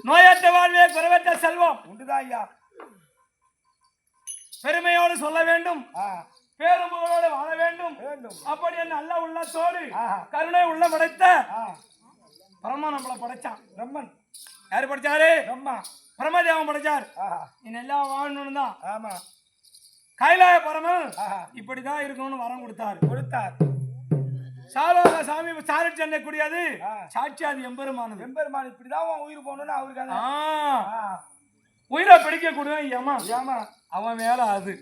நோயற்ற வாழ்வே குறைவற்ற செல்வம் உண்டுதான் ஐயா. பெருமையோடு சொல்ல வேண்டும், பேரும்புகளோடு வாழ வேண்டும். அப்படி நல்ல உள்ளத்தோடு கருணை உள்ள படைத்த பரமா நம்மளை படைச்சான். பிரம்மன் யாரு படைச்சாரு? பிரம்மா. பிரம்மதேவன் படைச்சார். நீ எல்லாம் வாழணும் தான். ஆமா. கைலாய பரமன் இப்படிதான் இருக்கணும்னு வரம் கொடுத்தார். சாலோக சாமி சாரி சென்னை கூடியது சாட்சியாதி எம்பெருமானது. எம்பெருமான் இப்படிதான் உயிர் போகணும்னு அவருக்கு உயிரை பிடிக்க கூடிய அவன் வேலை அது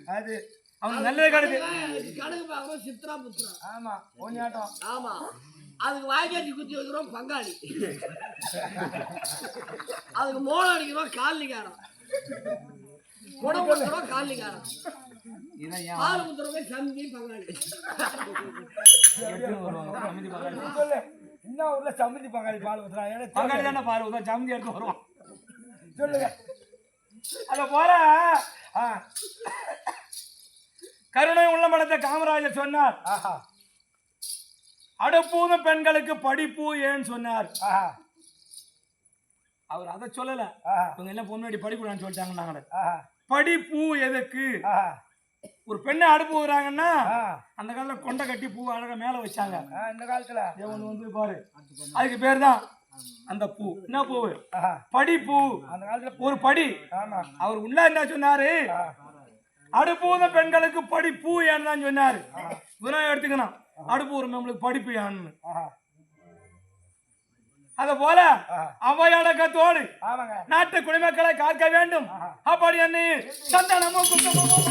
அவன் நல்லது கணக்கு சித்ரா புத்திரா. ஆமா ஒன்னாட்டம். ஆமா அதுக்கு வாய்க்காட்சி குத்தி வைக்கிறோம் பங்காளி, அதுக்கு மோளம் அடிக்கிறோம் கால்லிக்காரம், குடம் கொடுத்துறோம் கால்லிக்காரம், பால் குத்துறோமே சந்தி பங்காளி. இன்னும் ஊர்ல சமிதி பங்காளி பால் ஊத்துறா. பங்காளி தானே பால் ஊத்தா, சமிதி எடுத்து வருவோம். சொல்லுங்க. அத போல கருணை உள்ள மனத்தை காமராஜர் சொன்னார். அடுப்பூதும் பெண்களுக்கு படிப்பு ஏன்னு சொன்னார். அவர் அதை சொல்லல. இவங்க எல்லாம் பொண்ணு படிக்கூடாதுன்னு சொல்லிட்டாங்க. படிப்பு எதுக்கு? ஒரு பெண்ணை அடுப்பு ஊறாங்கன்னா அந்த காலத்துல கொண்டை கட்டி பூ அழகா மேல வச்சாங்க. இந்த காலத்துல ஒண்ணு வந்து பாரு, அதுக்கு பேர் தான் அந்த பூ. என்ன பூ? படிப்பூ. அந்த காலத்துல ஒரு படி. அவர் உள்ள என்ன சொன்னாரு? அடுப்பூத பெண்களுக்கு படிப்பு ஏன்னு தான் சொன்னாரு. இதெல்லாம் எடுத்துக்கணும். அடுப்பு ஒரு நம்மளுக்கு படிப்பு ஏன்னு. அத போல அவையடக்கத்தோடு நாட்டு குடிமக்களை காக்க வேண்டும். அப்படி என்ன சந்தனமும் குங்குமமும்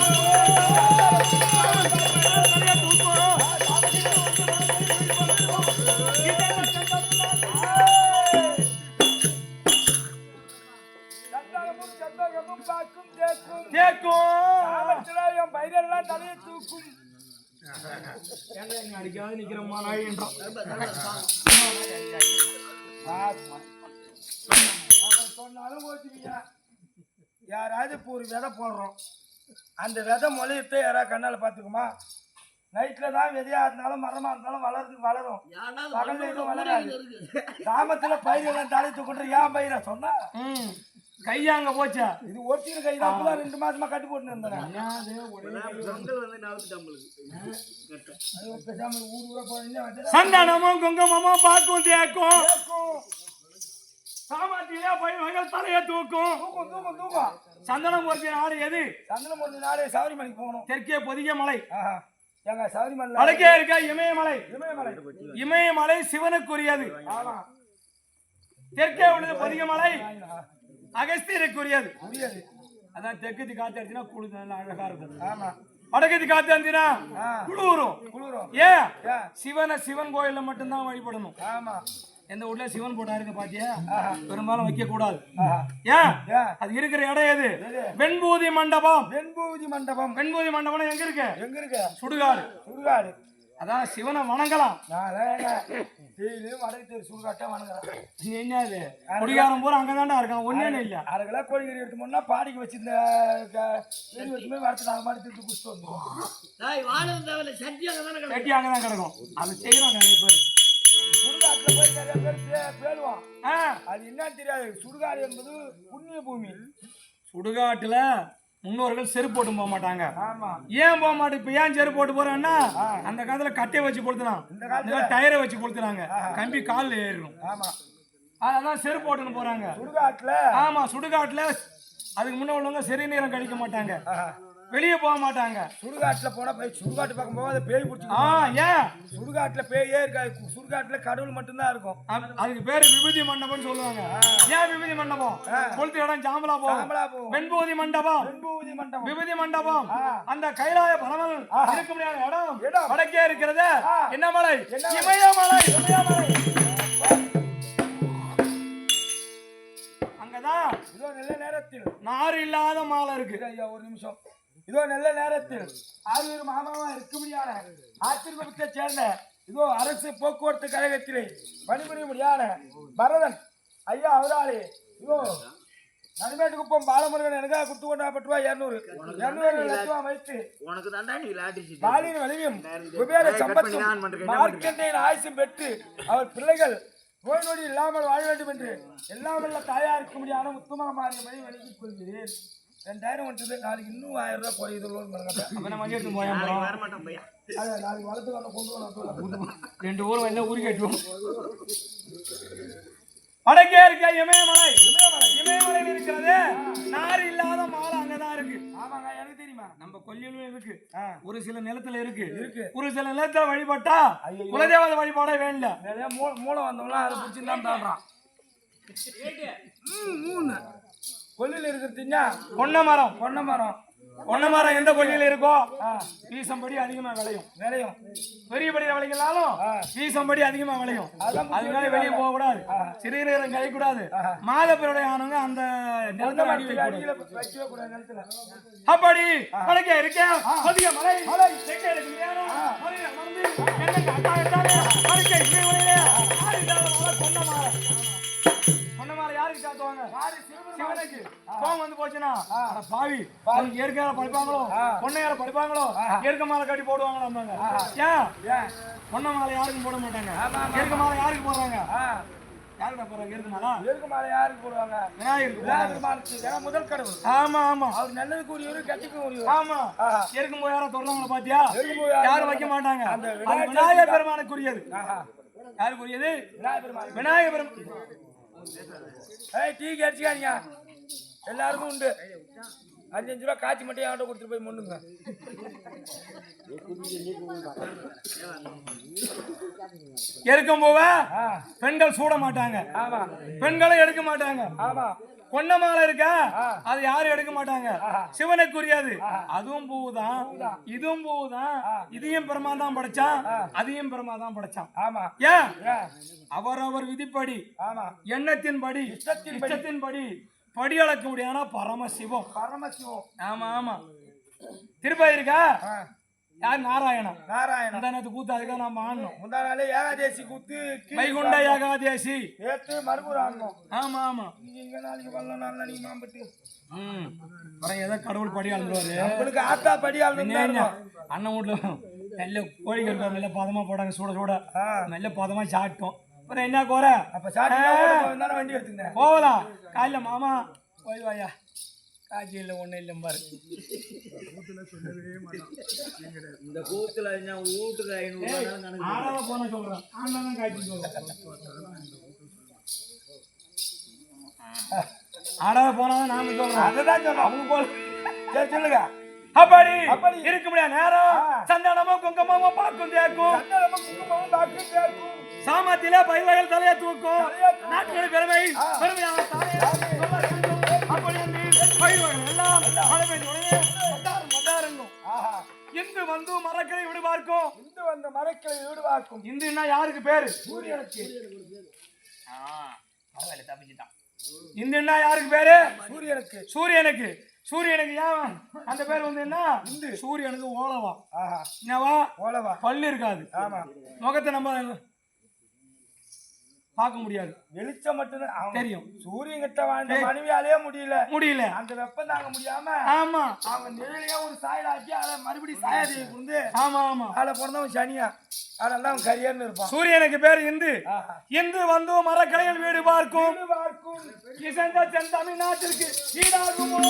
பயிரெல்லாம் தலையை தூக்கும். அடிக்காது நிக்கிறோமா சொன்னாலும் ஓட்டுவீங்க. யாராவது இப்போ ஒரு விதை போடுறோம், அந்த விதை முளையிட்டு யாராவது கண்ணால பாத்துக்குமா? நைட்ல தான் விதையா இருந்தாலும் மரமா இருந்தாலும் வளரும். பகல்ல எதுவும் வளராது. கிராமத்துல பயிரெல்லாம் தலை தூக்கிட்டு ஏன் பயிர சொன்னா கையாங்க போச்சா? இது ஒட்டின கை தான். 2 மாசமா கட்டி போட்டு இருந்தேன். சந்தனமும் குங்குமமும் பாக்கும் தேக்கும் சாமர்த்தியிலே பயிர்கள் தலையை தூக்கும். தூக்கும். சந்தனம் பொருத்திய நாடு எது? சந்தனம் பொருத்திய நாடு சபரிமலைக்கு போகணும். தெற்கே பொதிகை மலை. எங்க சபரிமலை வடக்கே இருக்க இமயமலை. இமயமலை சிவனுக்குரியது. தெற்கே உள்ளது பொதிகை மலை அகஸ்தியருக்குரியது. அதான் தெற்கத்தி காத்து அடிச்சுனா குளிர் நல்லா அழகா இருக்கும். வடக்கத்தி காத்து அடிச்சுனா குளிரும். ஏன்? சிவன் கோயில்ல மட்டும்தான் வழிபடணும். எந்த ஊர்ல சிவன் போட்டா இருக்கு பாத்தியா? பெரும்பாலும் வைக்க கூடாது. ஏன்? அது இருக்கிற இடம் எது? வெண்பூதி மண்டபம். வெண்பூதி மண்டபம் எங்க இருக்கு? சுடுகாடு. அதான் சிவனை வணங்கலாம். சுடுகாட்டை வணங்கலாம். என்னது குடிகாரம் பூரா அங்கதான்டா இருக்கான். ஒன்னே இல்ல. அதுக்கெல்லாம் கோழிக்கறி எடுத்து முன்னா பாடிக்கு வச்சிருந்த வரத்து நாங்க மாதிரி திருட்டு குடிச்சிட்டு வந்துருவோம். சட்டி அங்கதான் கிடக்கும். அது செய்யறோம் நிறைய பேர். சுடுகாட்டுல போய் நிறைய பேர் பேருவான். அது என்னன்னு தெரியாது. சுடுகாடு என்பது புண்ணிய பூமி. சுடுகாட்டுல முன்னோர்கள் செருப்பு போட்டு போக மாட்டாங்க. ஏன் போக மாட்டேன்? இப்ப ஏன் செருப்பு போட்டு போறான்னா அந்த காலத்துல கட்டையை வச்சு கொடுத்துறான், இந்த காலத்துல டயரை வச்சு கொடுத்துறாங்க, கம்பி காலில் ஏறிடும். அதான் செருப்பு போட்டுன்னு போறாங்க சுடுகாட்டுல. ஆமா, சுடுகாட்டுல அதுக்கு முன்ன உள்ளவங்க சரி நேரம் கழிக்க மாட்டாங்க, வெளியே போக மாட்டாங்க. சுடுகாட்டுல போனா போய் சுடுகாட்டு பக்கம் போக பேய் பிடிச்சி. ஏன்? சுடுகாட்டுல பேயே இருக்காது. சுடுகாட்டுல கடவுள் மட்டும்தான் இருக்கும். அதுக்கு பேரு விபூதி மண்டபம்னு சொல்லுவாங்க. ஏன் விபூதி மண்டபம்? கொளுத்து இடம் சாம்பலா போகும். வெண்பூதி மண்டபம். விபூதி மண்டபம் அந்த கைலாய பரமல் இருக்க முடியாத இடம் வடக்கே இருக்கிறது. என்ன மலை? இமயமலை. அங்கதான் இதோ நல்ல நேரத்தில் நாறு இல்லாத மாலை இருக்கு. ஐயா ஒரு நிமிஷம். இதோ நல்ல நேரத்தில் ஆரூர் மாமாவா இருக்க முடியாத ஆத்திரத்தை சேர்ந்த இதோ அரசு போக்குவரத்து கழகத்திலே பணிபுரிய முடியாத பரதன் ஐயா அவராளே இதோ நடுமேட்டுக்குப்பம் பாலமுருகன் எனக்காக குத்து கொண்டா பட்டுவா 200 லட்சம் வைத்து பாலின் வலியும் குபேர சம்பத்தும் மார்க்கண்டையின் ஆயுசும் பெற்று அவர் பிள்ளைகள் நோய் நொடி இல்லாமல் வாழ வேண்டும் என்று எல்லாமல்ல தாயா இருக்க முடியாத உத்தம மாறிய மணி வழங்கிக் கொள்கிறேன். 2000 வந்துட்டு நாளைக்கு இன்னும் 1000 ரூபாய் குறையுது. நாளைக்கு வளர்த்து கொண்டு வந்து 2 ஊரும் என்ன ஊருக்கு கட்டுவோம். வடக்கே இருக்க இமயமலை இருக்கிறது. நாறு இல்லாத மாலை அங்கதான் இருக்கு. ஆமாங்க, எனக்கு தெரியுமா. நம்ம கொல்லியிலும் இருக்கு, ஒரு சில நிலத்துல இருக்கு. ஒரு சில நிலத்துல வழிபட்டா குலதேவத வழிபாடே வேண்டாம். மூளை வந்தவங்களாம் அதை பிடிச்சிருந்தான் தாடுறான். கொல்லியில் இருக்கிறதுங்க கொன்னை மரம் எந்த கொல்லியில இருக்கோ வீசம்படி அதிகமா விளையும். பெரிய விளைங்களாலும் வீசம்படி அதிகமா விளையும். அதனால வெளியே போக கூடாது, சிறுநீரம் கழிக்கூடாது. மாதப்பிரடைய ஆனவங்க அந்த நிலத்தை வைக்கவே கூடாது. அப்படி வடக்கே இருக்கேன் யாருக்கு சாத்துவாங்க? சிவனுக்கு. கோவம் வந்து போச்சுன்னா பாவி இயற்கையால படிப்பாங்களோ பொண்ணையால படிப்பாங்களோ இயற்கை மாலை கட்டி போடுவாங்க. ஏன் பொண்ணை மாலை யாருக்கும் போட மாட்டாங்க? இயற்கை மாலை யாருக்கு போடுறாங்க? யாருக்கா போறாங்க? இயற்கை மாலை யாருக்கு போடுவாங்க? விநாயகர் முதல் கடவுள். ஆமா அவர் நல்லதுக்கு உரியவர், கட்டிக்கும் உரியவர். ஆமா, இயற்கும் போய் யாரும் தொடர்றாங்களா பாத்தியா? யாரும் வைக்க மாட்டாங்க. விநாயகர் பெருமானுக்குரியது. யாருக்குரியது? விநாயகர் பெருமான். டீ அடிச்சுக்காதீங்க, எல்லாருக்கும் உண்டு. 5 ரூபா காய்ச்சி மட்டும் என்கிட்ட கொடுத்துட்டு போய் முன்னுங்க. எடுக்கும் போவ பெண்கள் சூட மாட்டாங்க. பெண்களும் எடுக்க மாட்டாங்க. பொன்ன மாலை இருக்க அது யாரும் எடுக்க மாட்டாங்க. சிவனுக்குரியது. அதுவும் பூதான், இதுவும் பூதான். இதையும் பெருமா தான் படைச்சான், அதையும் பெருமா தான் படைச்சான். ஏன்? அவரவர் விதிப்படி, எண்ணத்தின்படி, இஷ்டத்தின்படி படி அளக்க முடியாத பரமசிவம். ஆமா திருப்பதி இருக்கா? யார்? நாராயணன். கூத்து அதுக்காக நாம ஆடணும். முந்தா நாளே ஏகாதேசி கூத்து, வைகுண்ட ஏகாதேசி ஏத்து மறுபடியும் ஆடணும். ஆமா இங்க நாளைக்கு வரலாம், நாளைக்கு மாம்பட்டு. ஏதோ கடவுள் படி ஆளுவாரு. உங்களுக்கு ஆத்தா படி ஆளுங்க. அண்ணன் வீட்டுல நல்ல கோழி கருப்பா நல்ல பதமா போட்டாங்க. சூட நல்ல பதமா சாப்பிட்டோம். அப்புறம் என்ன கோர? அப்ப சாப்பிட்டு வண்டி எடுத்துங்க போகலாம். காலைல மாமா போய் வாயா, காட்சி இல்லை ஒன்றும் இல்லை பாரு. இந்த கூத்துல வீட்டுக்கு 500 போன சொல்றேன். ஆனா காட்சி சொல்றேன். ஆடாத போனாதான் நாம சொல்றோம். அதுதான் சொன்னோம். அவங்க போல. சரி சொல்லுங்க. அப்படி அப்படி இருக்க முடியாது நேரம். சந்தனமும் குங்குமமும் பாக்கும் தேக்கும். சந்தனமும் குங்குமமும் பாக்கும் தேக்கும். சாமத்திலே பயிர்கள் தலையை தூக்கும். நாட்டினுடைய பெருமையான தாயே. அப்படி பயிர்கள் எல்லாம் மழை பெய்து உடனே மட்டாருங்கும். இந்து வந்து மரக்களை விடு பார்க்கும். இந்து வந்து மரக்களை விடு பார்க்கும். இந்துன்னா யாருக்கு பேரு? சூரியனுக்கு. தப்பிச்சுட்டான். இந்துன்னா யாருக்கு பேரு? சூரியனுக்கு. சூரியனுக்கு. சூரியனுக்கு ஏன் அந்த பேர் வந்து என்ன? இந்து. சூரியனுக்கு ஓலவா. என்னவா? ஓலவா. பல்லு இருக்காது. ஆமா. முகத்தை நம்ம பார்க்க முடியாது. வெளிச்சம் மட்டும்தான் தெரியும். சூரியன் கிட்ட வாழ்ந்த மனைவியாலே முடியல. அந்த வெப்பம் தாங்க முடியாம ஆமா அவங்க நிழலையே ஒரு சாயல் ஆக்கி அதை மறுபடியும் சாயத்தை கொண்டு ஆமா அதில் பிறந்தவன் சனியா அதெல்லாம் அவன் கரியர்னு இருப்பான். சூரியனுக்கு பேர் இந்து. இந்து வந்து மரக்கலையில் வீடு பார்க்கும். இசைந்த தென் தமிழ்நாட்டிற்கு ஈடாகுமோ?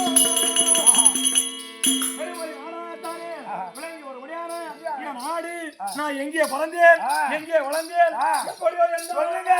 விளங்கி ஒரு முடியான நாடு. நான் எங்கே பிறந்தேன், எங்கே வளர்ந்தேன், எப்படியோ என்று சொல்லுங்க.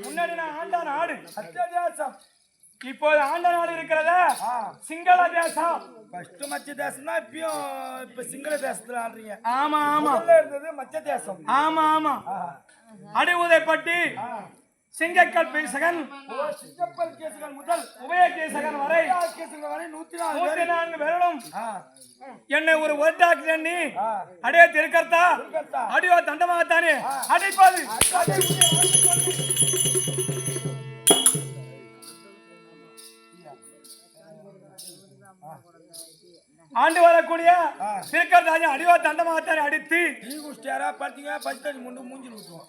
முன்னாடி நான் ஆண்ட நாடு தேசம். இப்போது ஆண்ட நாடு இருக்கிறதா சிங்கள தேசம். ஃபர்ஸ்ட் மச்ச தேசம் தான் இப்ப சிங்கள தேசத்துல ஆடுறீங்க. ஆமா ஆமா இருந்தது மச்ச தேசம். ஆமா ஆமா அடிவுதைப்பட்டி சிங்கக்கல் பேசகன் சிங்கப்பல் கேசகன் முதல் உபய கேசகன் வரை 104 பேரும் என்னை ஒரு ஒட்டாக்கு எண்ணி அடைய திருக்கர்த்தா அடியோ தண்டமாகத்தானே அடைப்பது. ஆண்டு வரக்கூடிய திருக்கர்த்தாஜி அடிவா தண்டமாகத்தானே அடித்து டீ குடிச்சாரா பார்த்தீங்க பச்சடி முண்டு மூஞ்சி ஊத்துவோம்.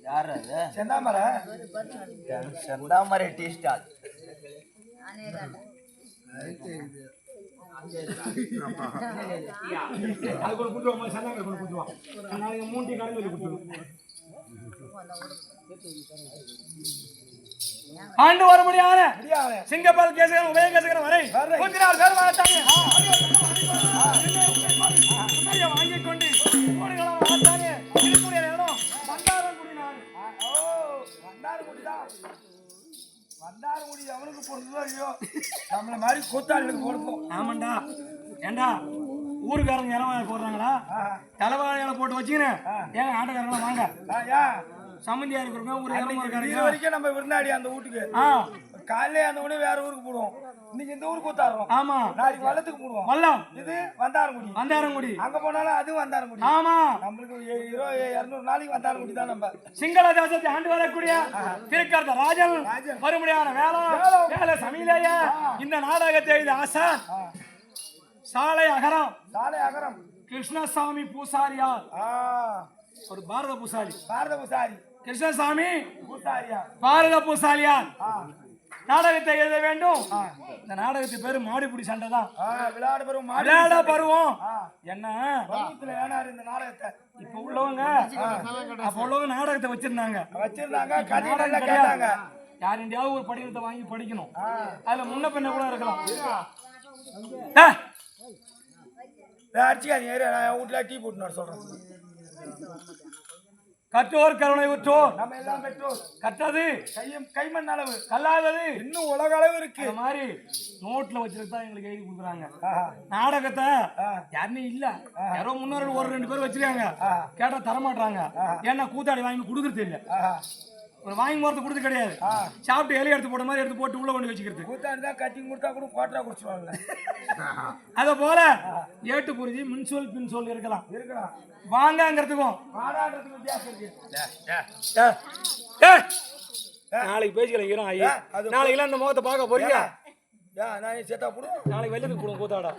யார் அது? செந்தாமரை டீ ஸ்டால். அது கூட குடுவோம். சந்தாங்க கூட குடுவோம். நாளைக்கு மூண்டி கடந்து குடுவோம். ஆண்டு வரும்படியான முடியாது சிங்கப்பால் கேசகன் உபய கேசகன் வரை வரை. 104 பேர் வாழத்தாங்க வாங்கிக் கொண்டு கோடிகளா வாழத்தாங்க இருக்கக்கூடிய நேரம் வந்தாரங்குடி நாடு. ஓ வந்தாரங்குடி தான் வந்தாரங்குடி அவனுக்கு பொருந்தோ இல்லையோ நம்மள மாதிரி கூத்தாளுக்கு பொருந்தும். ஆமாண்டா ஏண்டா ஊருக்காரங்க இலவாய போடுறாங்களா தலைவாழையில போட்டு வச்சுக்கினேன் ஏங்க ஆட்டக்காரங்களா வாங்க ஏன் சம்மந்தியா இருக்கிறவங்க ஒரு இது இளமரக்காரங்க வரைக்கும் நம்ம விருந்தாடி அந்த வீட்டுக்கு காலையில அந்த உடனே வேற ஊருக்கு போடுவோம். இன்னைக்கு இந்த ஊருக்கு கூத்தாடுறோம். ஆமா நாளைக்கு வள்ளத்துக்கு போடுவோம். வல்லம் இது வந்தாரங்குடி வந்தாரங்குடி அங்க போனாலும் அதுவும் வந்தாரங்குடி. ஆமா நம்மளுக்கு 200 நாளைக்கு வந்தாரங்குடி தான் நம்ம சிங்கள தேசத்தை ஆண்டு வரக்கூடிய திருக்கர்த்த ராஜன் மறுபடியான வேலை சமையலைய இந்த நாடகத்தை எழுதி ஆசான் சாலை அகரம் சாலை அகரம் கிருஷ்ணசாமி பூசாரியார் ஒரு பாரத பூசாரி பாரத பூசாரி கிருஷ்ணசாமி பூசாரியா பாரத பூசாரியார் நாடகத்தை எழுத வேண்டும். இந்த நாடகத்து பேரு மாடிப்புடி சண்டை தான். விளையாட பருவம் விளையாட பருவம் என்ன வேணாரு இந்த நாடகத்தை இப்ப உள்ளவங்க அப்ப உள்ளவங்க நாடகத்தை வச்சிருந்தாங்க கதை நல்லா கேட்டாங்க. யார் இந்தியாவது ஒரு படிக்கிறத வாங்கி படிக்கணும். அதுல முன்ன பின்ன கூட இருக்கலாம். அடிச்சுக்காதீங்க நான் வீட்டுல டீ போட்டு சொல்றேன். கற்றோர் கருணை உற்றோர் நம்ம எல்லாம் பெற்றோர் கற்றது கைமண் அளவு கல்லாதது இன்னும் உலக அளவு இருக்கு. அந்த மாதிரி நோட்ல வச்சிருக்கா தான் எங்களுக்கு எழுதி கொடுக்குறாங்க. நாடகத்தை யாருமே இல்ல யாரோ முன்னோர்கள் ஒரு 2 பேர் வச்சிருக்காங்க. கேட்டா தரமாட்டாங்க. ஏன்னா கூத்தாடி வாங்கி கொடுக்கறது இல்ல. ஒரு வாங்கி போறது கொடுத்து கிடையாது. சாப்பிட்டு இலையை எடுத்து போட்ட மாதிரி எடுத்து போட்டு உள்ள கொண்டு வச்சுக்கிறது. கூத்தாடி தான் கட்டி கொடுத்தா கூட கோட்டரா குடிச்சுவாங்க. அத போல ஏட்டு புரிஞ்சு மின்சொல் பின்சொல் இருக்கலாம் வாங்கங்கிறதுக்கும் வாடாங்கிறதுக்கும் வித்தியாசம் இருக்கு. நாளைக்கு பேசிக்கலாம் ஐயா. நாளைக்கு அந்த முகத்தை பார்க்க போறீங்க. நான் சேத்தா போடு நாளைக்கு வெள்ளத்துக்கு போடும் கூத்தாடா.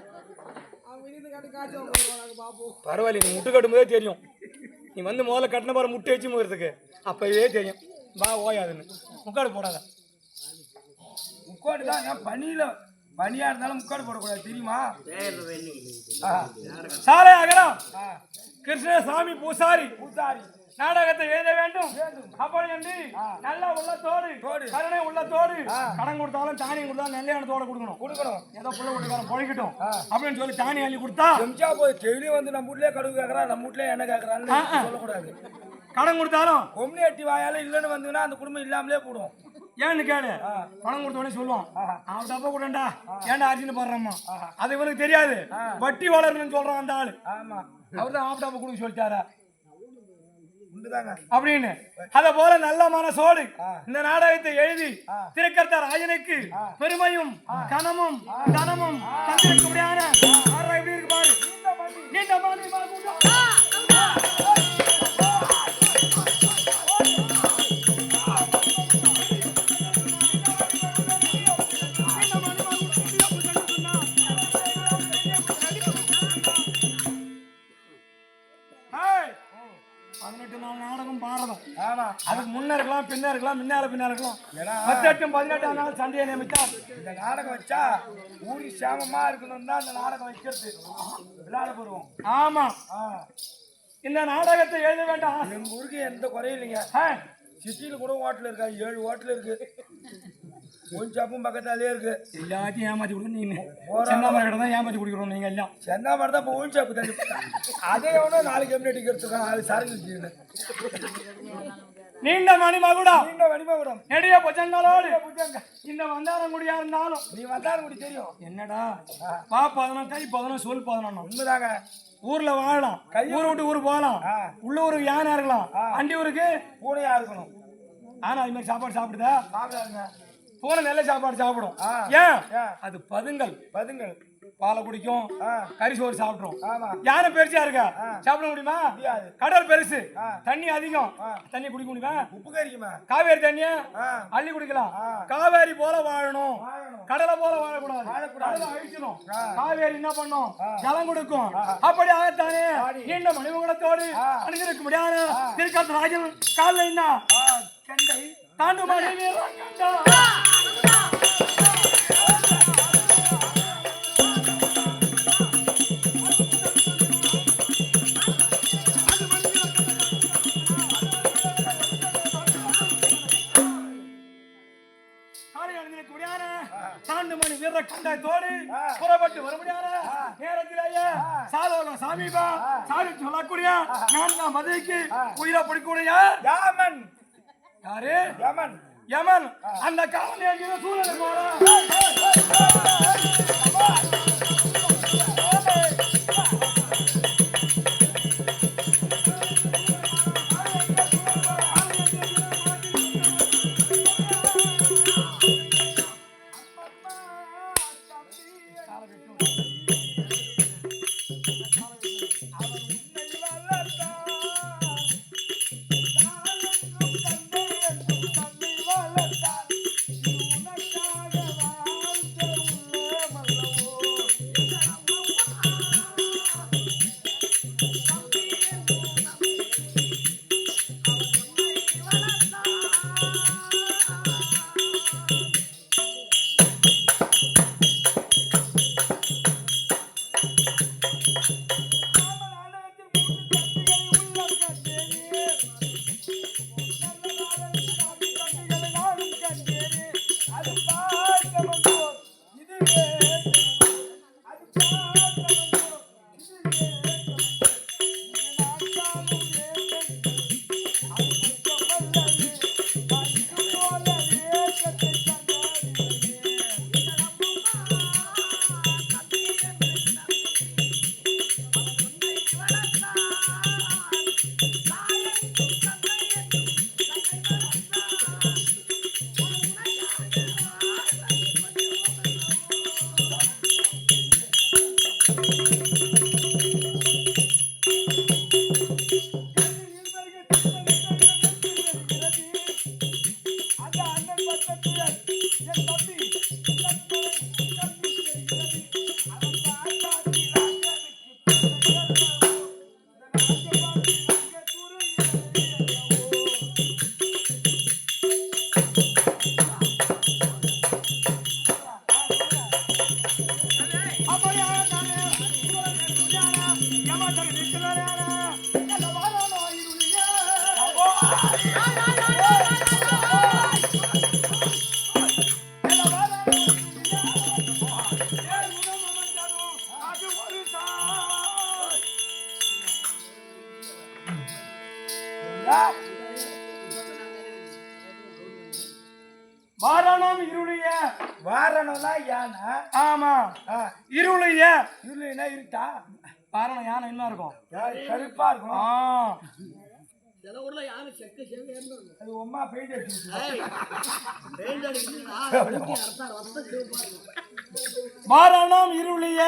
பரவாயில்ல நீ முட்டு கட்டும் போதே தெரியும். நீ வந்து முதல்ல கட்டின பாரு முட்டை வச்சு போகிறதுக்கு அப்பவே தெரியும். வா ஓயாதுன்னு முக்காடு போடாத. முக்காடு தான் பனியில பனியா இருந்தாலும் முக்காடு போடக்கூடாது தெரியுமா? சாலை அகரம் கிருஷ்ணசாமி பூசாரி நாடகத்தை எழுத வேண்டும். அப்படி என்று நல்ல உள்ளத்தோடு கருணை உள்ளத்தோடு கடன் கொடுத்தாலும் தானியம் கொடுத்தாலும் நெல்லையானத்தோட கொடுக்கணும். ஏதோ புள்ள வீட்டுக்காரன் பொழைக்கட்டும் அப்படின்னு சொல்லி தானியம் அள்ளி கொடுத்தா போய் டெய்லி வந்து நம்ம வீட்லயே கடுகு கேட்கறான் நம்ம வீட்லயே என்ன கேட்கறான்னு சொல்லக்கூடாது. கடன் கொடுத்தாலும் கொம்யூனிட்டி வாயால இல்லைன்னு வந்ததுன்னா அந்த குடும்பம் இல்லாமலே போடும். ஏன்னு கேளு பணம் கொடுத்த உடனே சொல்லுவான் அவன் தப்ப கூடண்டா ஏன்டா ஆச்சுன்னு பாடுறம்மா. அது இவனுக்கு தெரியாது. வட்டி வளரணும்னு சொல்றான் அந்த ஆளு. அவர் தான் ஆப் டாப்ப கொடுக்க சொல்லிட்டாரா அப்படின்னு. அத போல நல்ல மனசோடு இந்த நாடகத்தை எழுதி திருக்கர்த்த ராஜனுக்கு பெருமையும் கனமும் தனமும் தந்திருக்க முடியாத எப்படி இருக்கு பாரு. நீண்ட மாதிரி நாடகம் பாரதம். அதுக்கு முன்ன இருக்கலாம் பின்ன இருக்கலாம் முன்னால இருக்கலாம். 18 18 நாள் சண்டையை நியமித்தா இந்த நாடகம் வச்சா ஊரி சாமமா இருக்கணும் தான் இந்த நாடகம் வைக்கிறது. விளையாட போடுவோம். ஆமா இந்த நாடகத்தை எழுத வேண்டாம். எங்க ஊருக்கு எந்த குறையும் இல்லைங்க. சிட்டியில கூட ஹோட்டல் இருக்கா 7 ஹோட்டல் இருக்கு. கொஞ்சம் பக்கத்தாலே இருக்கு. எல்லாத்தையும் ஏமாத்தி கொடுக்க நீங்க செந்தாமரை தான் ஏமாத்தி குடிக்கிறோம். நீங்க எல்லாம் செந்தாமரை தான் இப்போ ஓஞ்சாப்பு தண்ணி அதே எவனோ 4 கம்யூனிட்டி எடுத்துருக்கான். அது சரக்கு நீண்ட மணிமகுடம் நெடிய புஜங்களோடு இந்த வந்தாரங்குடியா இருந்தாலும் நீ வந்தாரங்குடி தெரியும் என்னடா வா 11 கை 11 சொல் 11 உண்மைதாங்க. ஊர்ல வாழலாம் ஊரை விட்டு ஊரு போகலாம். உள்ளூருக்கு யானை இருக்கலாம் அண்டி ஊருக்கு பூனையா இருக்கணும். ஆனா அது மாதிரி சாப்பாடு சாப்பிடுதா? சாப்பிடாதுங்க. பூனை நல்ல சாப்பாடு சாப்பிடும். ஏன் அது பதுங்கள் பாலை குடிக்கும் கரிசோறு சாப்பிடும். யானை பெருசா இருக்கா சாப்பிட முடியுமா? கடல் பெருசு தண்ணி அதிகம் தண்ணி குடிக்க முடியுமா? உப்பு கறிக்குமா? காவேரி தண்ணிய அள்ளி குடிக்கலாம். காவேரி போல வாழணும் கடலை போல வாழக்கூடாது. அழிச்சிடும். காவேரி என்ன பண்ணும்? ஜலம் கொடுக்கும். அப்படி ஆகத்தானே நீண்ட மணிமகுடத்தோடு அணிந்திருக்க முடியாது திருக்கர்த்த ராஜன் காலில் என்ன கண்டை தாண்டு மனைவி காண்டு மணி வீர கண்டத்தோடு புறப்பட்டு வரும்படியான நேரத்திலேயே சாலோக சாமிபா சாமி சொல்லக்கூடிய நான் மதுரைக்கு உயிரை பிடிக்கூடிய யாமன் யாரு யமன் யமன் அந்த காவல் சூழலை போறா வாரணம் இருளிய வாரணம்னா யானை ஆமா இருளிய இருளினா இருட்டா வாரணம் யானை என்ன இருக்கும் கருப்பா இருக்கும் சில ஊர்ல யாரு செக்க செவ்வேன்னு அது உமா பெயிண்ட் அடிச்சு வாரணம் இருளிய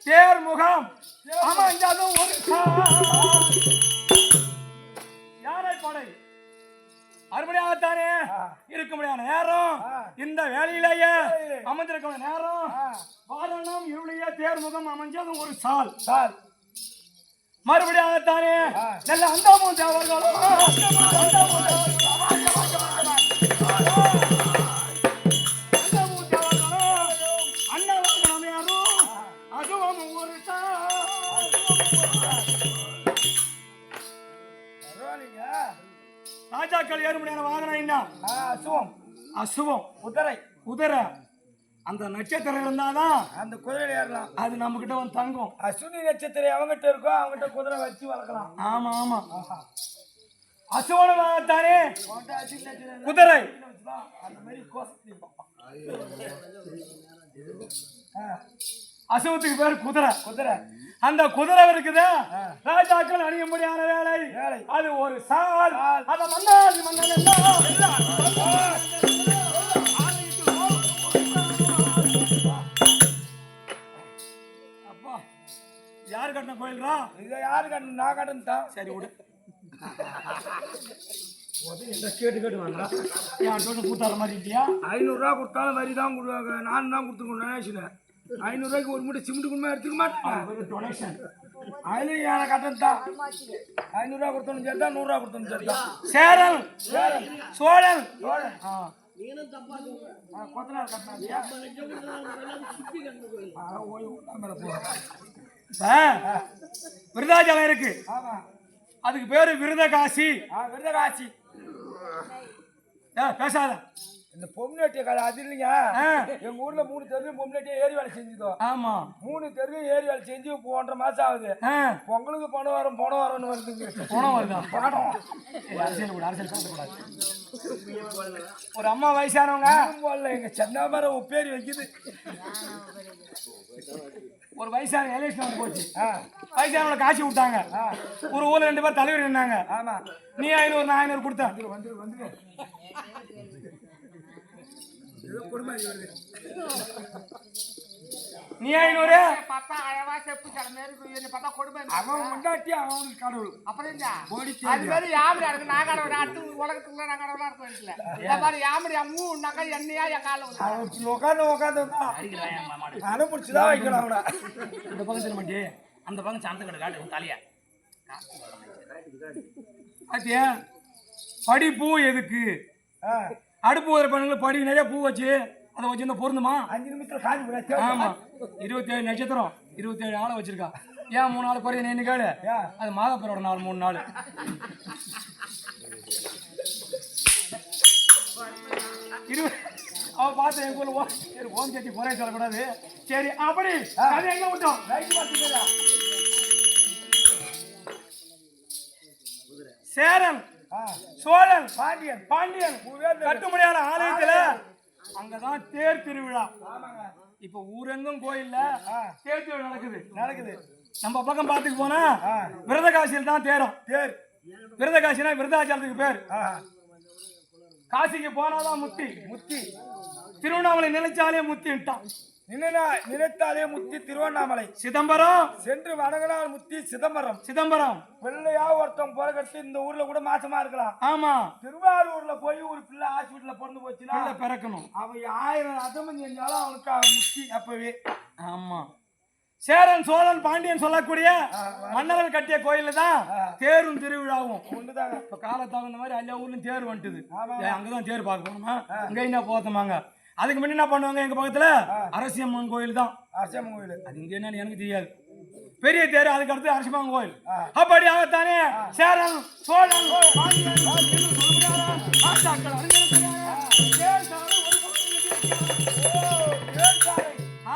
தேர் முகம் அமைஞ்சதும் ஒரு யானை படை அறுபடியாகத்தானே இருக்க முடியாத நேரம் இந்த வேலையிலேயே அமைஞ்சிருக்க நேரம் வாரணம் இருளிய தேர் முகம் அமைஞ்சதும் ஒரு சால் சால் மறுபடியாகத்தானே நல்ல அந்தமும் தேவர்களும் அன்னவாகனம் யாரும் அதுவும் ஒரு ராஜாக்கள் ஏற முடியாத வாகனம் என்ன அசுவம் அசுவம் குதிரை குதிரை அந்த நட்சத்திரம் இருந்தாதான் அந்த குதிரையில ஏறலாம் அது நம்ம கிட்ட வந்து தங்கும் அசுனி நட்சத்திரம் அவங்ககிட்ட இருக்கும் அவங்ககிட்ட குதிரை வச்சு வளர்க்கலாம் ஆமா ஆமா அசுவனமாகத்தானே குதிரை அந்த மாதிரி அசுவத்துக்கு பேர் குதிரை குதிரை அந்த குதிரை இருக்குது ராஜாக்கள் அணிய முடியாத வேலை அது ஒரு சால் அத மன்னாதி மன்னன் அப்பா யார் கட்டின கோயில்ரா இதை யாரு கட்டணும் நான் கட்டணும் சரி விடு கேட்டு கேட்டு வாங்க என் டோட்டு கூத்தார மாதிரி இல்லையா 500 ரூபா கொடுத்தாலும் வரி தான் கொடுவாங்க நான் தான் கொடுத்துருக்கோம் நினைச்சுனேன் 500 ரூபாய்க்கு ஒரு மூட்டை சிமெண்ட் குடும்பம் எடுத்துக்க மாட்டேன் டொனேஷன் அதுலயும் யாரை கட்டணும் தான் 500 ரூபா கொடுத்தோன்னு சேர்த்தா 100 ரூபா கொடுத்தோன்னு சேர்த்தா சேரன் சோழன் நீனும் தப்பா கொத்தனார் கட்டினா விருதாச்சலம் இருக்கு ஆமா அதுக்கு பேரு விருதகாசி விருதகாசி பேசாத இந்த பொம்னாட்டிய கடை அது இல்லைங்க. எங்க ஊர்ல 3 தெருவும் பொம்னாட்டிய ஏரி வேலை செஞ்சுதோம். ஆமா 3 தெருவும் ஏரி வேலை செஞ்சு 1.5 மாசம் ஆகுது. பொங்கலுக்கு பணம் வரும்னு வருதுங்க. போனோம் வருதா பாடம் அரசியல் கூட அரசியல் பேசக்கூடாது. ஒரு அம்மா வயசானவங்க போடல எங்க சென்னாமரம் உப்பேரி வைக்குது. ஒரு வயசான எலெக்ஷன் வந்து போச்சு. வயசானவங்களை காட்சி விட்டாங்க. ஒரு ஊர்ல 2 பேர் தலைவர் நின்னாங்க. ஆமா நீ 500 நான் 500 கொடுத்தேன். வந்து ஏதோ குடும்பம் வருது. நீ 500 பார்த்தா அழவா செப்பு சடமேரு பார்த்தா கொடுமை. அவன் முன்னாடி அவனுக்கு கடவுள். அப்புறம் அது மாதிரி யாமடி இருக்கு. நான் கடவுள் அடுத்து உலகத்துக்குள்ள நான் கடவுளா இருக்க வீட்டுல இந்த மாதிரி யாமடி அம்முனாக்கா எண்ணெயா என் கால உட்காந்து அனுப்பிச்சுதான் வைக்கணும் அவனை. இந்த பக்கத்துல மாட்டி அந்த பக்கம் சாந்த கடை காட்டு தலையா பாத்தியா படிப்பூ எதுக்கு? அடுப்பு ஒரு பண்ணுங்க படி நிறைய பூ வச்சு அதை வச்சிருந்தா பொருந்துமா? 5 நிமிஷத்துல காலி போட. ஆமா 27 நட்சத்திரம் 27 ஆளை வச்சிருக்கா. ஏன் 3 நாள் குறைய நீ கேளு. அது மாதப்பரோட நாள் 3 நாள். அவ பார்த்து எங்க ஊர்ல ஓம் சட்டி குறைய சொல்லக்கூடாது. சரி அப்படி அது எங்க விட்டோம் சேரன் சோழன் பாண்டியன் கட்டுமணியான ஆலயத்துல அங்கதான் தேர் திருவிழா. இப்ப ஊரெங்கும் கோயில்ல தேர் திருவிழா நடக்குது. நம்ம பக்கம் பாத்துக்கு போனா விரதகாசியில் தான் தேரும். விரதகாசினா விருதாச்சலத்துக்கு பேர். காசிக்கு போனாதான் முத்தி. திருவண்ணாமலை நினைச்சாலே முத்திட்டான். நினைத்தாலே முத்தி திருவண்ணாமலை. சிதம்பரம் சென்று வடகனால் முத்தி சிதம்பரம். பிள்ளையா ஒருத்தன் பிறகு இந்த ஊர்ல கூட மாசமா இருக்கலாம். ஆமா திருவாரூர்ல போய் ஒரு பிள்ளை ஹாஸ்பிட்டல்ல பிறந்து போச்சுன்னா பிறக்கணும். அவன் 1000 அதமம் செஞ்சாலும் அவனுக்கு முத்தி அப்பவே. ஆமா சேரன் சோழன் பாண்டியன் சொல்லக்கூடிய மன்னர்கள் கட்டிய கோயில்ல தான் தேரும் திருவிழாவும் ஒண்ணுதாங்க. இப்ப காலத்தகுந்த மாதிரி எல்லா ஊர்லயும் தேர் வந்துட்டுது. அங்கதான் தேர் பார்க்க போனோமா இங்க என்ன போத்தமாங்க. அதுக்கு முன்னாடி என்ன பண்ணுவாங்க எங்க பக்கத்துல அரசியம்மன் கோயில் தான். அரசியம்மன் கோயில் அது இங்க என்னன்னு எனக்கு தெரியாது. பெரிய தேர் அதுக்கு அடுத்து அரசியம்மன் கோயில். அப்படியாகத்தானே சேரன் சோழன் பாண்டியன்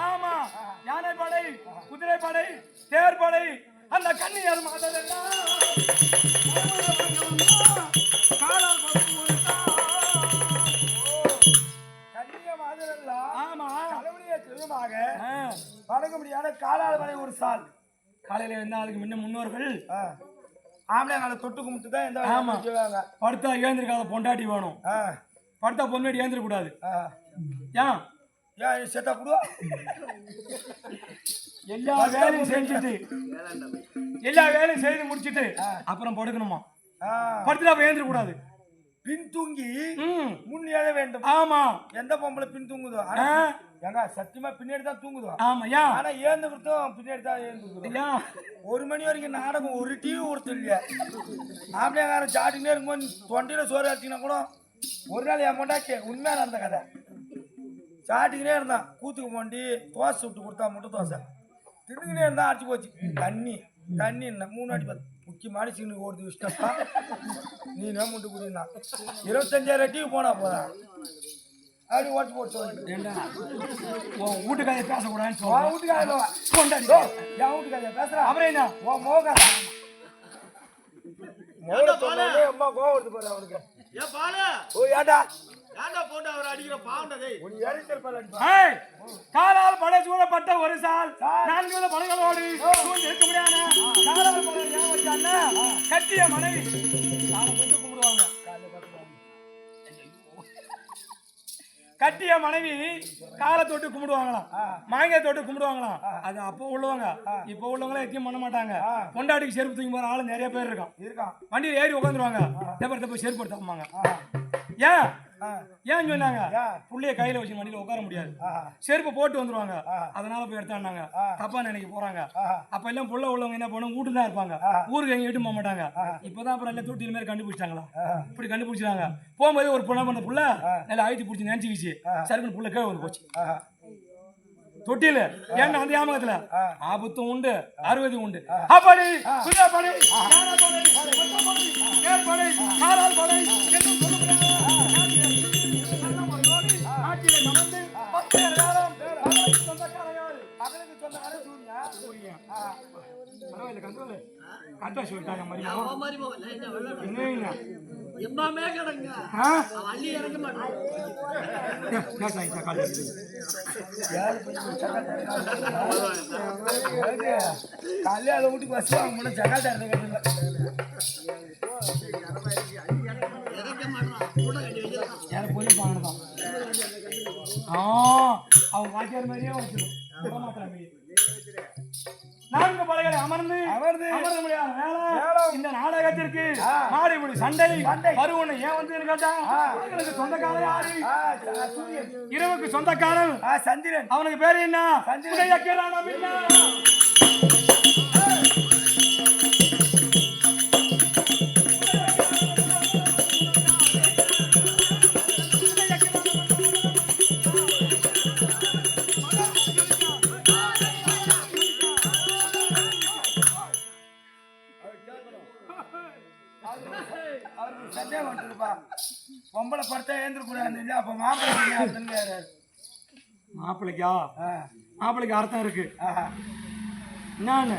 ஆமா யானைப்படை குதிரைப்படை தேர்படை அந்த கன்னியர் மாதெல்லாம் வணங்க முடியாத காலால் வரை ஒரு சால். காலையில இருந்தா அதுக்கு முன்ன முன்னோர்கள் ஆம்பளை நாளை தொட்டு கும்பிட்டு தான் எந்த படுத்தா ஏந்திருக்காத பொண்டாட்டி வேணும். படுத்தா பொண்டாட்டி ஏந்திர கூடாது. ஏன் செத்தா கூடுவா எல்லா வேலையும் செய்து முடிச்சுட்டு அப்புறம் படுக்கணுமா? படுத்துட்டு அப்புறம் ஏந்திர கூடாது. பின் தூங்கி முன் எழ வேண்டும். ஆமா எந்த பொம்பளை பின் தூங்குதோ ஏங்க சத்தியமா பின்னாடி தான் தூங்குதோ. ஆமா ஆனா ஏந்து கொடுத்தோம் பின்னாடி தான் ஏந்து. 1 மணி வரைக்கும் நாடகம் ஒரு டிவி கொடுத்து இல்லையா. ஆம்பளையாரம் சாட்டினே இருக்கும்போது தொண்டையில சோறு அடிச்சிங்கன்னா கூட ஒரு நாள் என் மொண்டாக்கி உண்மையான அந்த கதை சாட்டிக்கினே இருந்தான். கூத்துக்கு போண்டி தோசை விட்டு கொடுத்தா முட்டை தோசை தின்னுக்கினே இருந்தா அடிச்சு போச்சு. தண்ணி 3 அடி பார்த்து முக்கியமான சீனுக்கு ஓடுது இஷ்டப்பா நீ முட்டு குடினா 25,000 டிவி போனா போதா அப்படி ஓட்டு போட்டு வீட்டுக்காக பேசக்கூடாதுன்னு என் வீட்டுக்காக பேசுறேன். அப்புறம் என்ன மோகம் அம்மா கோவம் வருது பாரு அவனுக்கு. ஏண்டா காலால் படை சூழப்பட்ட ஒரு சால் 4 படைகளோடு இருக்க முடியாத கட்டிய மனைவி கும்பிடுவாங்க. கட்டிய மனைவி காலை தொட்டு கும்பிடுவாங்களாம். மாங்காய் தொட்டு கும்பிடுவாங்களாம். அது அப்போ உள்ளவங்க. இப்போ உள்ளவங்களே எத்தையும் பண்ண மாட்டாங்க. பொண்டாட்டிக்கு செருப்பு தூக்கி போற ஆளு நிறைய பேர் இருக்கான். வண்டியில் ஏறி உட்காந்துருவாங்க. போய் செருப்பு எடுத்தாங்க. ஏன் சொன்னாங்க புள்ளைய கையில வச்சு வண்டியில உட்கார முடியாது. செருப்பு போட்டு வந்துருவாங்க. அதனால போய் எடுத்தாங்க. தப்பா நினைக்க போறாங்க. அப்ப எல்லாம் புள்ள உள்ளவங்க என்ன பண்ணும் வீட்டு தான் இருப்பாங்க. ஊருக்கு எங்க எட்டு போக மாட்டாங்க. இப்பதான் அப்புறம் எல்லாம் தொட்டில மாதிரி கண்டுபிடிச்சாங்களா. இப்படி கண்டுபிடிச்சாங்க. போகும்போது ஒரு புள்ள பண்ண புள்ள நல்லா அழுத்தி பிடிச்சி நினைச்சுக்கிச்சு. சருக்குன்னு புள்ள கேள்வி வந்து போச்சு தொட்டில. ஏன்னா அந்த ஞாபகத்துல ஆபத்தும் உண்டு 60 உண்டு. அப்படி குதிரைப்படை காலால் படை இல்லையா பரவாயில்ல கந்தோல கட்ட சொல்லிட்டாங்க மரியாதை என்ன எம்மாமே கிடங்க அள்ளி இறங்க மாட்டேன் கல்யாண வீட்டுக்கு பஸ் வாங்க முன்ன ஜகாட்டா இருந்த யாரும் போலீஸ் வாங்கினதான் அவங்க வாத்தியார் மாதிரியே வச்சிடும் நான்கு படைகளை அமர்ந்து முடியாத வேலை இந்த நாடகத்திற்கு மாடிமுடி சண்டை பருவனை ஏன் வந்து கேட்டா சொந்தக்காரன் யாரு இரவுக்கு சொந்தக்காரன் சந்திரன் அவனுக்கு பேரு என்ன சந்திரன் சந்தேகம் வந்துருப்பா பொம்பளை படுத்தா ஏந்திரக்கூடாது இல்ல அப்ப மாப்பிள்ளை மாப்பிள்ளைக்கு அர்த்தம் இருக்கு என்னன்னு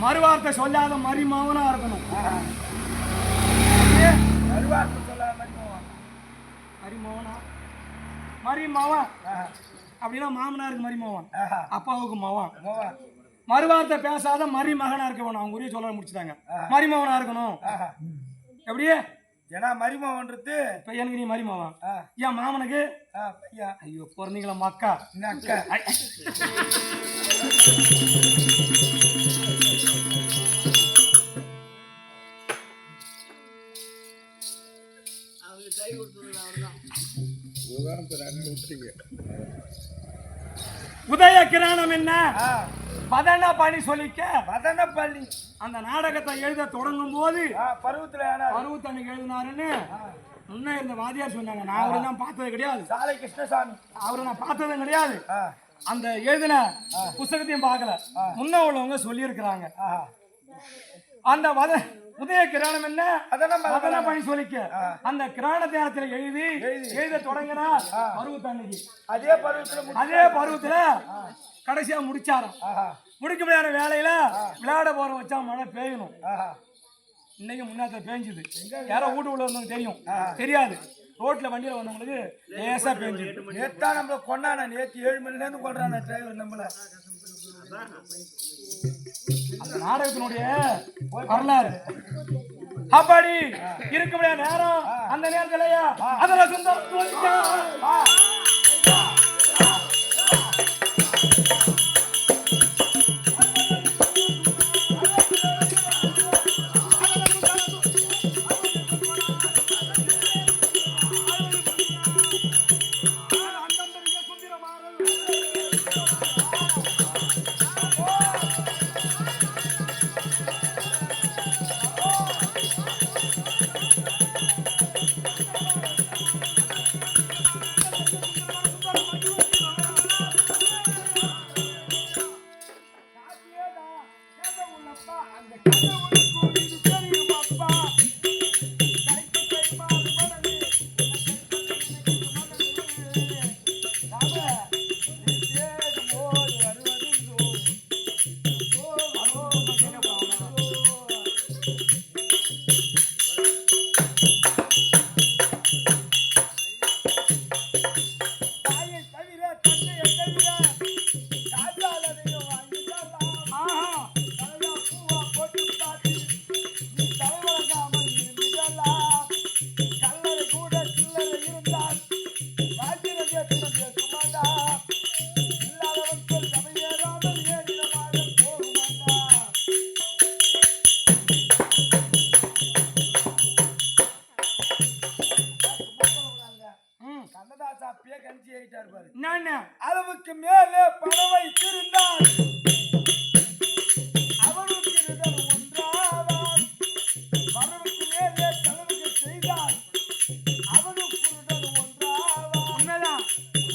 மறுவார்த்தை சொல்லாத மரிமாவனா இருக்கணும் மறுவார்த்தை சொல்லாத மரிமாவன் அப்படின்னா மாமனாருக்கு மரிமாவன் அப்பாவுக்கு மவன் மறுவார்த்தை பேசாத மருமகனா இருக்க வேணும் அவங்க ஒரே சொல்ல முடிச்சுட்டாங்க மருமகனா இருக்கணும் எப்படியே ஏன்னா மருமகன்றது பையனுக்கு நீ மருமகன் ஏன் மாமனுக்கு பையன் ஐயோ பிறந்தீங்களா மக்கா அக்கா உதய கிராணம் என்ன பதன பணி சொல்லிக்க பதன பள்ளி அந்த நாடகத்தை எழுத தொடங்கும் போது பருவத்தன்னைக்கு எழுதினாருன்னு முன்ன இருந்த வாதியார் சொன்னாங்க. நான் அவரை தான் பார்த்தது கிடையாது. சாலை கிருஷ்ணசாமி அவரை நான் பார்த்ததும் கிடையாது. அந்த எழுதின புஸ்தகத்தையும் பார்க்கல. முன்ன உள்ளவங்க சொல்லி இருக்கிறாங்க. அந்த உதய கிராணம் என்ன பதன பணி சொல்லிக்க அந்த கிராண தியானத்துல எழுத தொடங்கினா பருவத்தன்னைக்கு அதே பருவத்துல கடைசியா முடிச்சாராம். முடிக்க முடியாத வேலையில விளையாட போற வச்சா மழை பெய்யணும். இன்னைக்கு முன்னாத்த பேஞ்சுது. யாரோ வீட்டு உள்ள வந்தவங்க தெரியும், தெரியாது. ரோட்ல வண்டியில வந்தவங்களுக்கு லேசா பேஞ்சு. நேத்தா நம்மள கொண்டான நேத்து 7 மணில இருந்து கொண்டான டிரைவர் நம்மள. அந்த நாடகத்தினுடைய வரலாறு அப்படி இருக்க முடியாத நேரம். அந்த நேரத்திலயா அதுல சொந்தம் அளவுக்கு மேலே பறவை திருந்தால் அவனுக்கு இருதல் ஒன்றாவான். பறவைக்கு மேலே தலைவுக்கு செய்தால் அவனுக்கு இருதல் ஒன்றாவான்.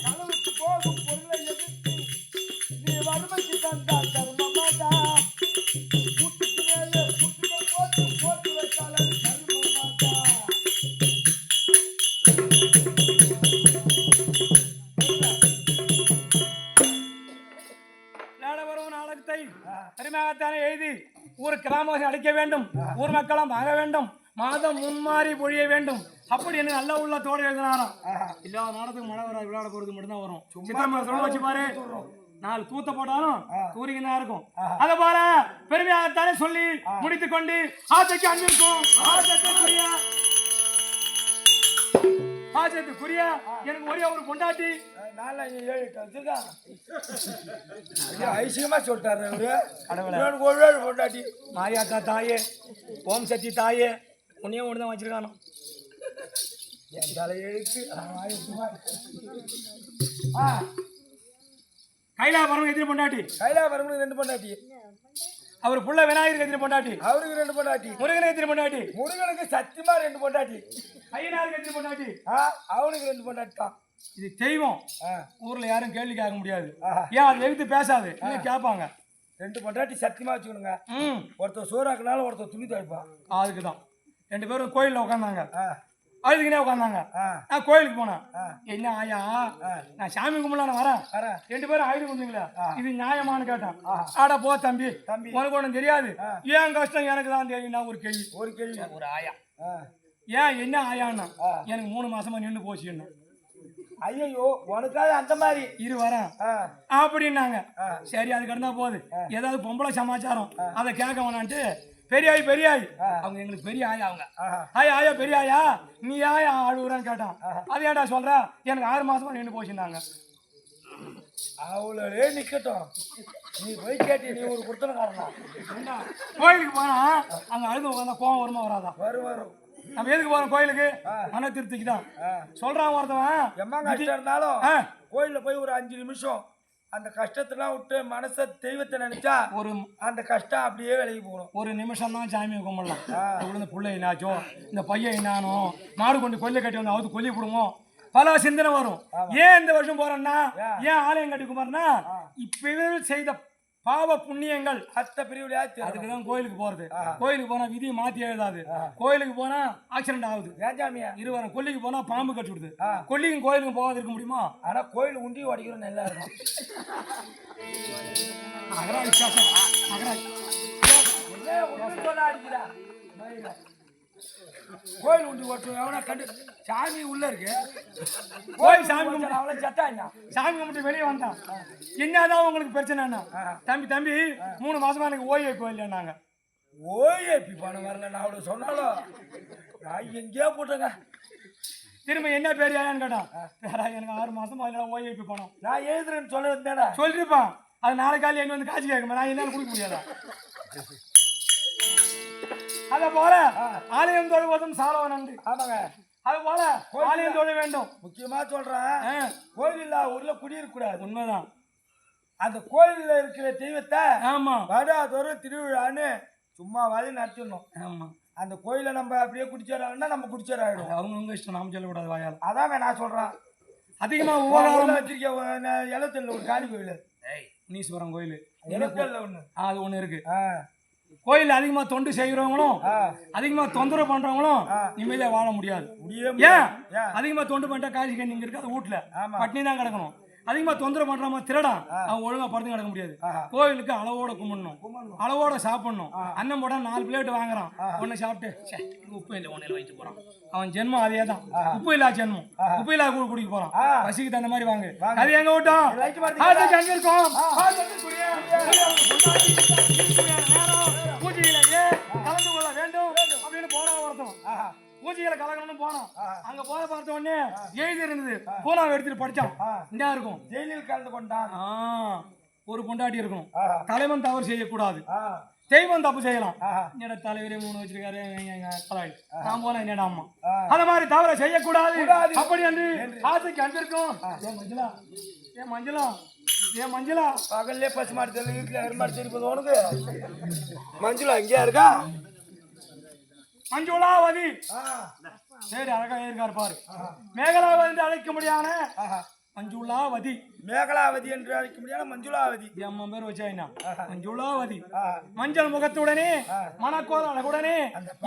களவுக்கு போகும் பொருளை எதிர்த்து நீ வறுமைக்கு தந்தால் தர்மமாதா. கூட்டுக்கு மேலே கூட்டுகள் போட்டு வைத்தால் அது தர்மமாதா. மாசம் அடைக்க வேண்டும், ஊர் மக்களாம் வாங்க வேண்டும், மாதம் முன்மாறி பொழிய வேண்டும். அப்படி என்ன நல்ல உள்ள தோட எழுதினாராம். இல்லாத நேரத்துக்கு மழை வராது, விளையாட போறது மட்டும்தான் வரும். சித்திரை சொல்ல வச்சு பாரு, 4 தூத்த போட்டாலும் தூரிங்கதான் இருக்கும். அத பார பெருமையாகத்தானே சொல்லி முடித்துக் கொண்டு ஆசைக்கு அன்பிருக்கும் ஆசைக்குரிய எனக்கு ஒரே ஒரு பொண்டாட்டி 4-7 வச்சிருக்கான். ஐசியமா சொல்லிட்டாரு ஒரே பொண்டாட்டி. மாரியாத்தா தாயே, ஓம் சக்தி தாயே, உன்னையும் ஒண்ணுதான் வச்சிருக்கானோ. என் தலையெழுத்து கைலாபுரம் எதிரி பொண்டாட்டி, கைலாபுரம் 2 பொண்டாட்டி. அவர் புள்ள விநாயகருக்கு எதிரி பொண்டாட்டி, அவருக்கு 2 பொண்டாட்டி. முருகனுக்கு எதிரி பொண்டாட்டி, முருகனுக்கு சத்தியமா 2 பொண்டாட்டி. ஐயனாருக்கு எதிரி பொண்டாட்டி, அவனுக்கு 2 பொண்டாட்டி தான். இது தெய்வம். ஊர்ல யாரும் கேள்வி கேட்க முடியாது. ஏன் அது எழுத்து பேசாது, கேட்பாங்க. 2 பொண்டாட்டி சத்தியமா வச்சுக்கணுங்க. ஒருத்தர் சோறாக்குனாலும் ஒருத்தர் துணி துவைப்பான். அதுக்குதான் 2 பேரும் கோயில்ல உட்காந்தாங்க, அழுதுக்குனே உட்காந்தாங்க. நான் கோயிலுக்கு போனேன். என்ன ஆயா, நான் சாமி கும்பிடலாம் வரேன். 2 பேரும் அழுது கும்பிங்களா, இது நியாயமானு கேட்டேன். ஆடா போ தம்பி, உனக்கு ஒன்றும் தெரியாது, ஏன் கஷ்டம் எனக்கு தான் தெரியும். ஒரு கேள்வி ஒரு ஆயா, ஏன் என்ன ஆயான்னா, எனக்கு 3 மாசமா நின்று போச்சுன்னு. ஐயோ உனக்காக அந்த மாதிரி இரு வரேன் அப்படின்னாங்க. சரி அதுக்கு இருந்தா போகுது, ஏதாவது பொம்பளை சமாச்சாரம் அதை கேட்க வேணான்ட்டு பெரியாய் அவங்க எங்களுக்கு பெரிய ஆயா. அவங்க ஆயா பெரிய ஆயா, நீ ஆயா ஆளுறான்னு கேட்டான். அது ஏன்டா சொல்ற, எனக்கு 6 மாசமா நின்று போச்சுன்னாங்க. அவ்வளோ நிக்கட்டும், நீ போய் கேட்டி நீ ஒரு குடுத்தனக்காரனா. கோயிலுக்கு போனா அங்க அழுது உட்காந்தா கோவம் வருமா வராதா? வரும். நம்ம எதுக்கு போறோம் கோயிலுக்கு? மன திருப்திக்கு தான். சொல்றான் ஒருத்தவன், எம்மா கஷ்டம் இருந்தாலும் கோயில்ல போய் ஒரு 5 நிமிஷம் அந்த கஷ்டத்தெல்லாம் விட்டு மனச தெய்வத்தை நினைச்சா ஒரு அந்த கஷ்டம் அப்படியே விலகி போகணும். ஒரு நிமிஷம் தான் சாமியை கும்பிடலாம். இந்த பிள்ளை என்னாச்சோ, இந்த பையன் என்னானோ, மாடு கொண்டு கொல்லை கட்டி வந்து அவது கொல்லி போடுவோம், பல சிந்தனை வரும். ஏன் இந்த வருஷம் போறேன்னா, ஏன் ஆலயம் கட்டி குமார்னா, இப்பவே செய்த பாவ புண்ணியங்கள் அத்த பிரிவுலையா, அதுக்குதான் கோயிலுக்கு போறது. கோயிலுக்கு போனா விதியை மாத்தி எழுதாது. கோயிலுக்கு போனா ஆக்சிடென்ட் ஆகுது. ராஜாமியா இருவரும் கொல்லிக்கு போனா பாம்பு கட்டி விடுது. கொல்லிக்கும் கோயிலுக்கும் போகாது இருக்க முடியுமா? ஆனா கோயில் உண்டி உடைக்கிறோம் நல்லா இருக்கும். கோயில் உண்டி ஓட்டும் எவனா கண்டு சாமி உள்ள இருக்கு. கோயில் சாமி கும்பிட்டு அவளை சத்தாங்க, சாமி கும்பிட்டு வெளியே வந்தான். என்னதான் உங்களுக்கு பிரச்சனைன்னா, தம்பி 3 மாசமா எனக்கு ஓய்வு இல்லைன்னாங்க. ஓய்வு பணம் வரல, நான் அவளை சொன்னாலும் நான் எங்கேயோ போட்டேங்க. திரும்ப என்ன பேர் ஏன்னு கேட்டான். எனக்கு 6 மாசமா அதில் ஓய்வு பணம் நான் எழுதுறேன்னு சொல்ல வந்தேடா சொல்லிருப்பான். அது நாளை காலையில் என்ன வந்து காட்சி கேட்குமா, நான் என்னால கொடுக்க முடியாதா? அத போல ஆலயம் தொழுவதும் சாலவன் நன்றி. ஆமாங்க, அது போல ஆலயம் தொழ வேண்டும். முக்கியமா சொல்றேன், கோயில் இல்ல ஊர்ல குடியிருக்க கூடாது. உண்மைதான். அந்த கோயில்ல இருக்கிற தெய்வத்தை ஆமா வருடாதோறும் திருவிழான்னு சும்மாவாது நடத்திடணும். ஆமா, அந்த கோயிலை நம்ம அப்படியே குடிச்சேராங்கன்னா நம்ம குடிச்சேராயிடும். அவங்க இஷ்டம், நாம சொல்லக்கூடாது வாயால். அதாங்க நான் சொல்றேன். அதிகமா உபகாரம் வச்சிருக்கேன். எழுத்துல ஒரு காளி கோயில், நீஸ்வரம் கோயில் எழுத்துல ஒண்ணு, அது ஒண்ணு இருக்கு. கோயில் அதிகமா தொண்டு செய்யறவங்களும் அதிகமா தொந்தரவு பண்றவங்களும் நிம்மதியா வாழ முடியாது. ஏன் அதிகமா தொண்டு பண்ணிட்டா காட்சி கண்ணி இங்க இருக்காது, வீட்டுல பட்னி தான் கிடக்கணும். அதிகமா தொந்தரவு பண்றாம திருடான், அவன் ஒழுங்கா படுத்து கிடக்க முடியாது. கோயிலுக்கு அளவோட கும்பிடணும், அளவோட சாப்பிடணும். அண்ணன் போட்டா 4 பிளேட் வாங்குறான், ஒன்னு சாப்பிட்டு உப்பு இல்லை ஒன்னு வச்சுட்டு போறான். அவன் ஜென்மம் அதே தான், உப்பு இல்லா ஜென்மம். உப்பு இல்லா கூட குடிக்க போறான். பசிக்கு தகுந்த மாதிரி வாங்கு. அது எங்க விட்டோம் பூஜையிலேயே கலந்து கொள்ள வேண்டும் அப்படின்னு போனா ஒருத்தம். பூஜையில கலக்கணும்னு போனோம். அங்க போன பார்த்த உடனே எழுதி இருந்தது, போனாவை எடுத்துட்டு படிச்சான். என்ன இருக்கும், ஜெயிலில் கலந்து கொண்டான். ஒரு பொண்டாட்டி இருக்கணும், தலைவன் தவறு செய்யக்கூடாது, தெய்வம் தப்பு செய்யலாம். என்னோட தலைவரே 3 வச்சிருக்காரு, நான் போன என்னடா அம்மா அந்த மாதிரி தவற செய்யக்கூடாது. அப்படி என்று ஆசைக்கு அன்பிருக்கும். ஏன் மஞ்சளா பகல்லே பசு மாடு தெரியல, வீட்டுல அருமாடு தெரிப்பது உனக்கு. மஞ்சுளா இங்கேயா இருக்கா? மஞ்சுளாவதி சரி அழகா இருக்காரு பாரு. மேகலாவதி என்று அழைக்க முடியாத மஞ்சுளாவதி, மேகலாவதி என்று அழைக்க முடியாத மஞ்சுளாவதி. அம்மா பேர் வச்சா மஞ்சுளாவதி. மஞ்சள் முகத்துடனே மணக்கோல அழகுடனே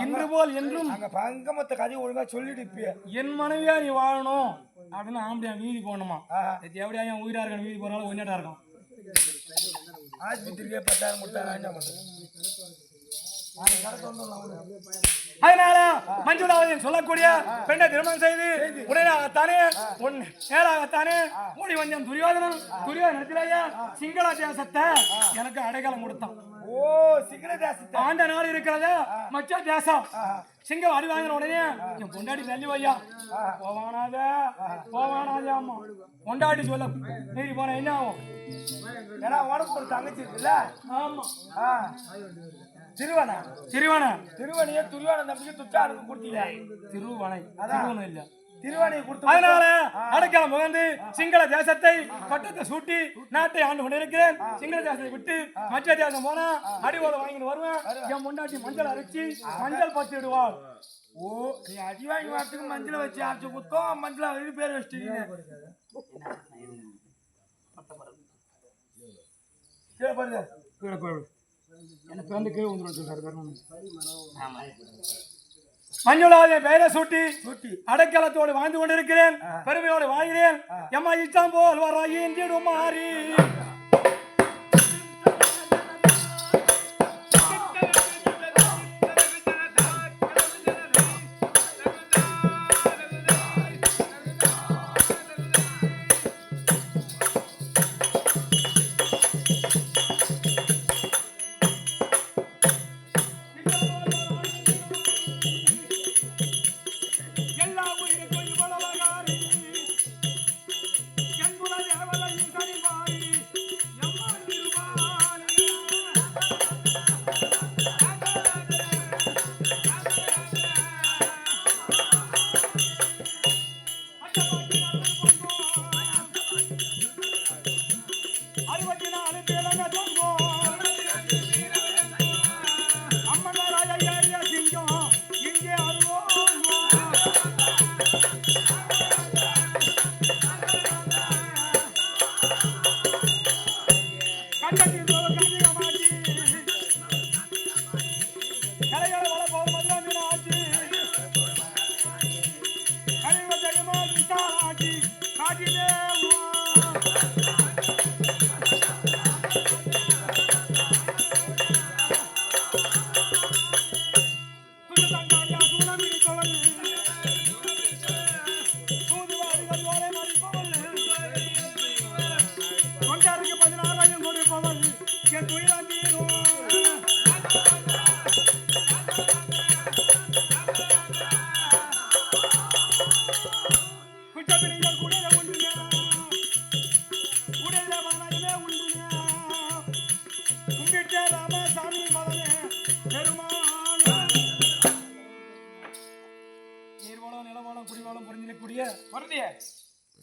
இன்று போல் என்றும் அங்க பங்கமத்த கதை ஒழுங்கா சொல்லிட்டு என் மனைவியா நீ வாழணும் அப்படின்னு ஆம்படியா வீதி போகணுமா. எப்படியா என் உயிரா இருக்கணும், வீதி போனாலும் ஒன்னேட்டா இருக்கும். ஆஸ்பத்திரிக்கே 10,000 கொடுத்தாங்க. என்ன பண்றது? அதனால மஞ்சுளாவதி சொல்லக்கூடிய பெண்ணை திருமணம் செய்து உடனேத்தானே நேராகத்தானே ஓடி வந்தேன் துரியோதனத்திலேயே சிங்கள தேசத்தை எனக்கு அடையாளம் கொடுத்தான். ஓ சிங்கள தேசத்தை ஆண்ட நாடு இருக்கிறதா மச்ச தேசம். சிங்கம் அடி வாங்கின உடனே என் பொண்டாட்டி தள்ளி வையா போவானாதே அம்மா பொண்டாட்டி சொல்ல மீறி போன என்ன ஆகும்? ஏன்னா உனக்கு ஒரு தங்கச்சி இருக்குல்ல? ஆமா. திருவனைய துரியோன தம்பிக்கு துச்சானுக்கு கொடுத்தீங்க. திருவனை திருவனை இல்ல திருவனையை கொடுத்து அதனால அடைக்கலம் முகந்து சிங்கள தேசத்தை பட்டத்தை சூட்டி நாட்டை ஆண்டு கொண்டிருக்கிறேன். சிங்கள தேசத்தை விட்டு மற்ற தேசம் போனா அடிவோட வாங்கிட்டு வருவேன். என் முன்னாடி மஞ்சள் அரைச்சி மஞ்சள் பத்து விடுவாள். ஓ நீ அடி வாங்கி வரத்துக்கு மஞ்சளை வச்சு அரைச்சு குத்தம் மஞ்சள் அரைச்சி பேர் வச்சுட்டீங்க. கீழே பாருங்க எனக்கு வந்து கீழே வந்துடும். மஞ்சுளாவிய பெயரை சூட்டி அடைக்கலத்தோடு வாழ்ந்து கொண்டிருக்கிறேன். பெருமையோடு வாழ்கிறேன். எம்மா இஷ்டம் போல் வரையின்றிடும் மாறி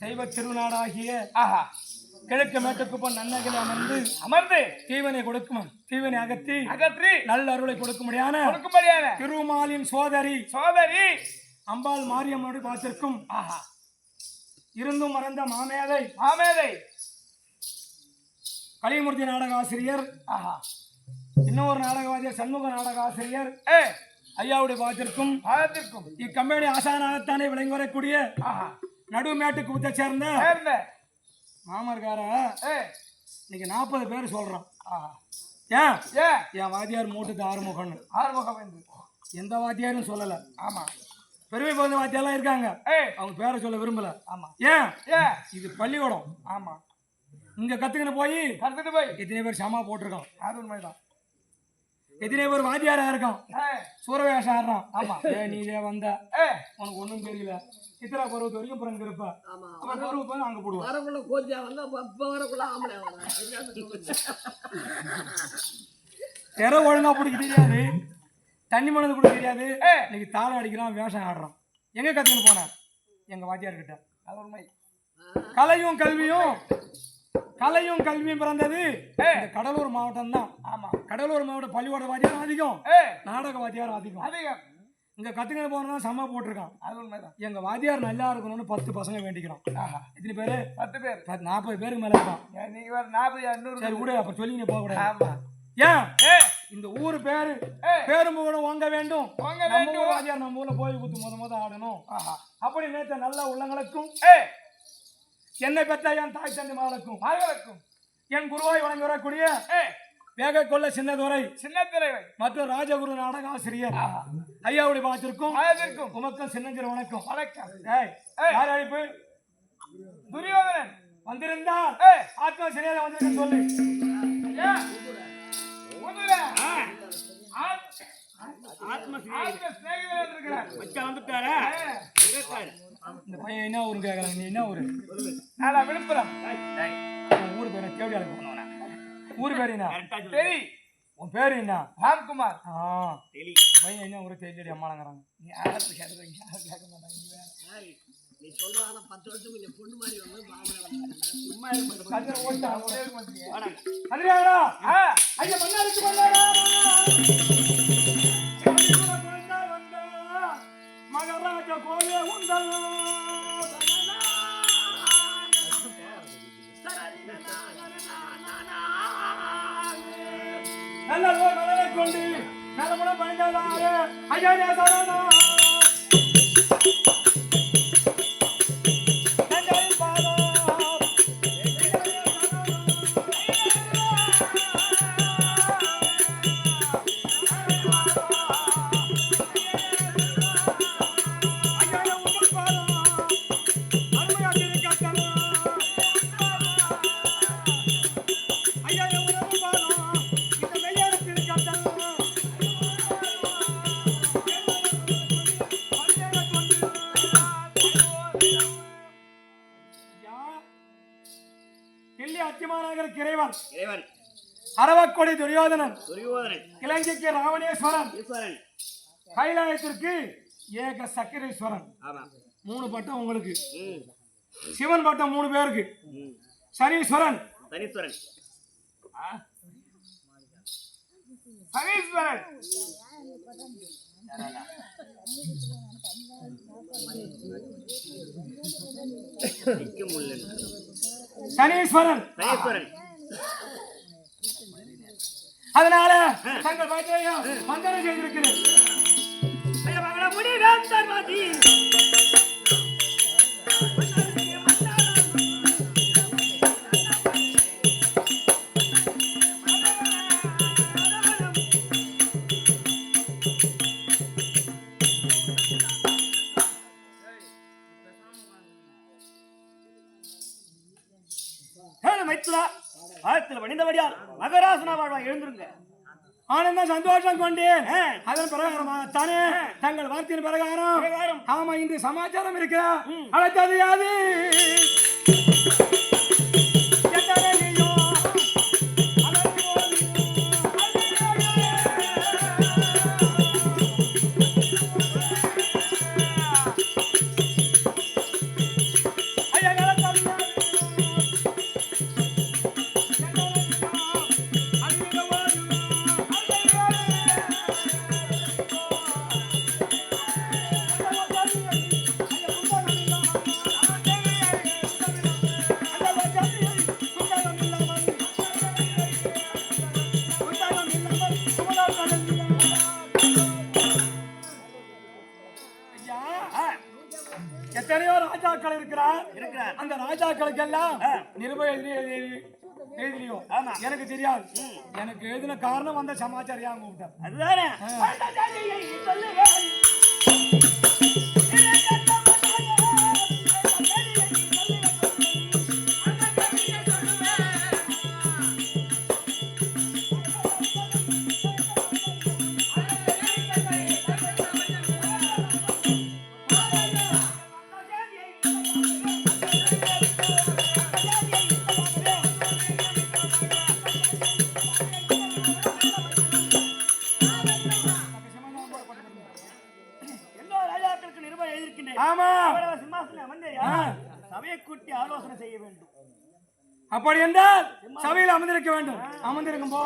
தெய்வ திருநாடாகிய கிழக்கு மேட்டுக்குப்பன் நன்னகில் அமர்ந்து தீவனை கொடுக்கும் தீவனை அகற்றி நல்ல அருளை கொடுக்கும்படியான திருமாலின் சோதரி அம்பாள் மாரியம்மனோடு பார்த்திருக்கும் இருந்தும் மறந்த மாமேதை கலியமூர்த்தி நாடக ஆசிரியர் இன்னொரு நாடகவாதியர் சண்முக நாடக ஆசிரியர் ஐயாவுடைய பார்த்திருக்கும் இக்கம்பெனி ஆசானாகத்தானே விளங்கி வரக்கூடிய நடுமேட்டுக்கு புத்த சேர்ந்த மாமர்கார இன்னைக்கு 40 பேர் சொல்றான். என் வாத்தியார் மூட்டுக்கு ஆறுமுகம் எந்த வாத்தியாரும் சொல்லல. ஆமா பெருமை போன்ற வாத்தியாரெல்லாம் இருக்காங்க. அவங்க பேரை சொல்ல விரும்பல. ஆமா ஏன் இது பள்ளிக்கூடம். ஆமா இங்க கத்துக்கிட்டு போய் எத்தனை பேர் சமா போட்டிருக்கோம். அது உண்மைதான். எத்தனை பேர் வாத்தியாரா இருக்கான் சூரவேஷம் ஆடுறான். ஆமா நீதே வந்த உனக்கு ஒண்ணும் தெரியல. இத்தனை பருவத்து வரைக்கும் பிறகு இருப்ப பருவம் அங்க போடுவோம். திற ஒழுங்கா பிடிக்க தெரியாது. தண்ணி மனது கொடுக்க தெரியாது. இன்னைக்கு தாளம் அடிக்கிறான் வேஷம் ஆடுறான். எங்க கத்துக்கிட்டு போன எங்க வாத்தியார் கிட்ட. அது உண்மை. கலையும் கல்வியும் பிறந்தது கடலூர் மாவட்டம் தான். ஆமா கடலூர் மாவட்டம் பள்ளிக்கூட வாத்தியாரும் அதிகம் நாடக வாத்தியாரும் அதிகம். இங்க கத்துக்கிட்டு போனா சம்மா போட்டிருக்கான். அது உண்மைதான். எங்க வாத்தியார் நல்லா இருக்கணும்னு 10 பசங்க வேண்டிக்கிறோம். எத்தனை பேரு? 10 பேர் 40 பேருக்கு மேல இருக்கான். நீங்க 40 சரி கூட அப்ப சொல்லி போக கூடாது. ஆமா ஏன் இந்த ஊர் பேரும் கூட வாங்க வேண்டும். நம்ம வாத்தியார் நம்ம ஊர்ல போய் குத்து முத ஆடணும். அப்படி நேற்று நல்ல உள்ளங்களுக்கும் என்னை பெற்ற என் தாய் தந்தை மகளுக்கும் என் குருவாய் வழங்கி வரக்கூடிய வேக கொள்ள சின்னதுரை சின்னத்திரை மற்றும் ராஜகுரு நாடக ஆசிரியர் ஐயாவுடைய பாத்திருக்கும் அதற்கும் உமக்கும் சின்னஞ்சிற வணக்கம். வணக்கம். ஏய், யார் அழைப்பு? துரியோதனன் வந்திருந்தா ஏய் ஆத்மா சரியாக வந்திருக்க சொல்லு. ஐயா முதல்ல ஆத்மா ஆத்ம ஸ்நேகிதர் இருக்கிறார். மச்சான் வந்துட்டாரா? இந்த பையன் என்ன ஊரு கேக்குறாங்க? நீ என்ன ஊரு? நான் விழுப்புரம். ஊரு பேரு தேவடியால போனவனா? ஊரு பேரு என்ன? தெரி. உன் பேரு என்ன? ராம்குமார். தெரி. பையன் என்ன ஊரு தெரியல அம்மாங்கறாங்க. நீ ஆளத்து கேக்குறீங்க. யாரும் கேட்க மாட்டாங்க. நீ சொல்றான 10 வருஷம் கொஞ்சம் பொண்ணு மாதிரி வந்து மாமனே வந்து சும்மா இருக்க கதிர ஓட்டா ஒரே மாதிரி. அதிரேடா. ஐயா மன்னாருக்கு வந்தாரா? மகாராஜா கோலே உண்டல். நல்ல மலரை கொண்டு நல்ல பணிந்தாரே ஐயா நேசரானா. இறைவன் அரவக்கொடி துரியோதனன், துரியோதனன், இலங்கைக்கு ராவணேஸ்வரன், ஈஸ்வரன், கைலாயத்திற்கு ஏக சக்கரேஸ்வரன். ஆமா 3 பட்டம் உங்களுக்கு. சிவன் பட்டம் 3 பேருக்கு. சனீஸ்வரன், சனீஸ்வரன், சனீஸ்வரன், சனீஸ்வரன், சனீஸ்வரன். அதனால தங்கள் பாத்திரையும் வந்தனம் செய்திருக்கிறேன். வணிந்தபடியால் மகராசனா வாழ்வா எழுந்திருங்க. ஆனந்த சந்தோஷம் கொண்டேன். அதன் பிரகாரம் தானே தங்கள் வார்த்தையின் பிரகாரம் ஆமா இன்று சமாச்சாரம் இருக்கிற அழைத்தது யாது? எத்தனையோ ராஜாக்கள் இருக்கிறார். அந்த ராஜாக்களுக்கு எல்லாம் நிருபம் எழுதிலையும் எனக்கு தெரியாது. எனக்கு எழுதின காரணம் அந்த சமாச்சாரியா கூப்பிட்டார். அதுதானே சபையை கூட்டி ஆலோசனை செய்ய வேண்டும். அப்படி என்றால் சபையில் அமர்ந்திருக்க வேண்டும். அமர்ந்திருக்கும் போ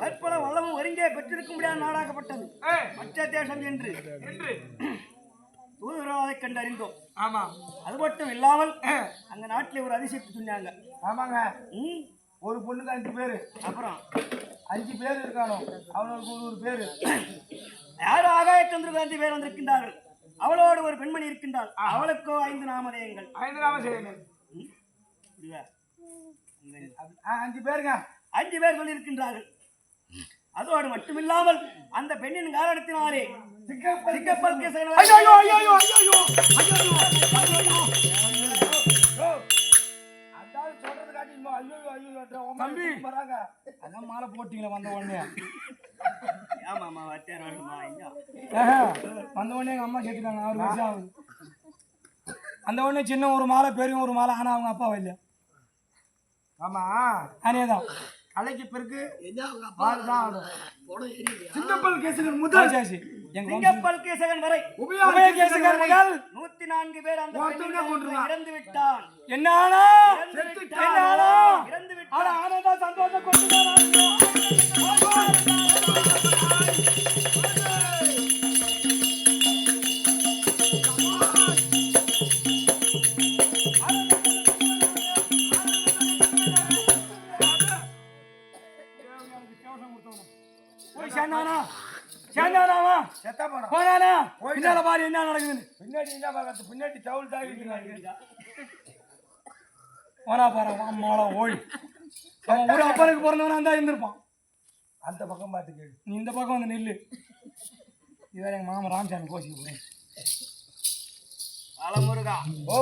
பற்பல வல்லமும் ஒருங்கே பெற்றிருக்க முடியாத நாடாக்கப்பட்டது மற்ற தேசம் என்று தூதுவராதை கண்டறிந்தோம். ஆமா, அது மட்டும் இல்லாமல் அங்க நாட்டிலே ஒரு அதிசயத்தை சொன்னாங்க. ஆமாங்க. ஒரு பொண்ணுக்கு 5 பேரு, அப்புறம் 5 பேர் இருக்கானோ அவனுக்கு ஒரு பேரு. யாரும் ஆகாயச்சந்திர 5 பேர் வந்திருக்கின்றார்கள். அவளோடு ஒரு பெண்மணி இருக்கின்றாள். அவளுக்கோ 5 நாமதேயங்கள். 5 நாமதேயங்கள். 5 பேருங்க. 5 பேர் சொல்லி இருக்கின்றார்கள். அதோடு மட்டுமில்லாமல் அந்த பெண்ணின் காரணத்தினாலே சிங்கப்பல் கேசகன் தம்பி அதான் மாலை போட்டீங்களா வந்த உடனே? வந்த உடனே எங்க அம்மா கேட்டுட்டாங்க 6 வருஷம் ஆகுது. அந்த உடனே சின்ன ஒரு மாலை பெரிய ஒரு மாலை, ஆனா அவங்க அப்பா இல்லையா? ஆமா, அதேதான். கலைக்கு பிறகு சிங்கப்பல் கேசகன் முதல் சிங்கப்பல் கேசகன் வரை உபய கேசகன் முதல் 104 பேர் அந்த இறந்து விட்டான். என்ன ஆனா இறந்து விட்டான். ஆனதா சந்தோஷம் கொண்டு என்ன நடக்குது பின்னாடி தவுள் தாக்கிட்டு போனா பாரு ஓடி அவன் ஒரு அப்பனுக்கு பிறந்தவனா இருந்தா இருந்திருப்பான். அந்த பக்கம் பார்த்து கேடு, நீ இந்த பக்கம் வந்து நெல்லு. இதான் எங்க மாமா ராமசாமி கோஷிக்கு போறேன். அலமுருகா, ஓ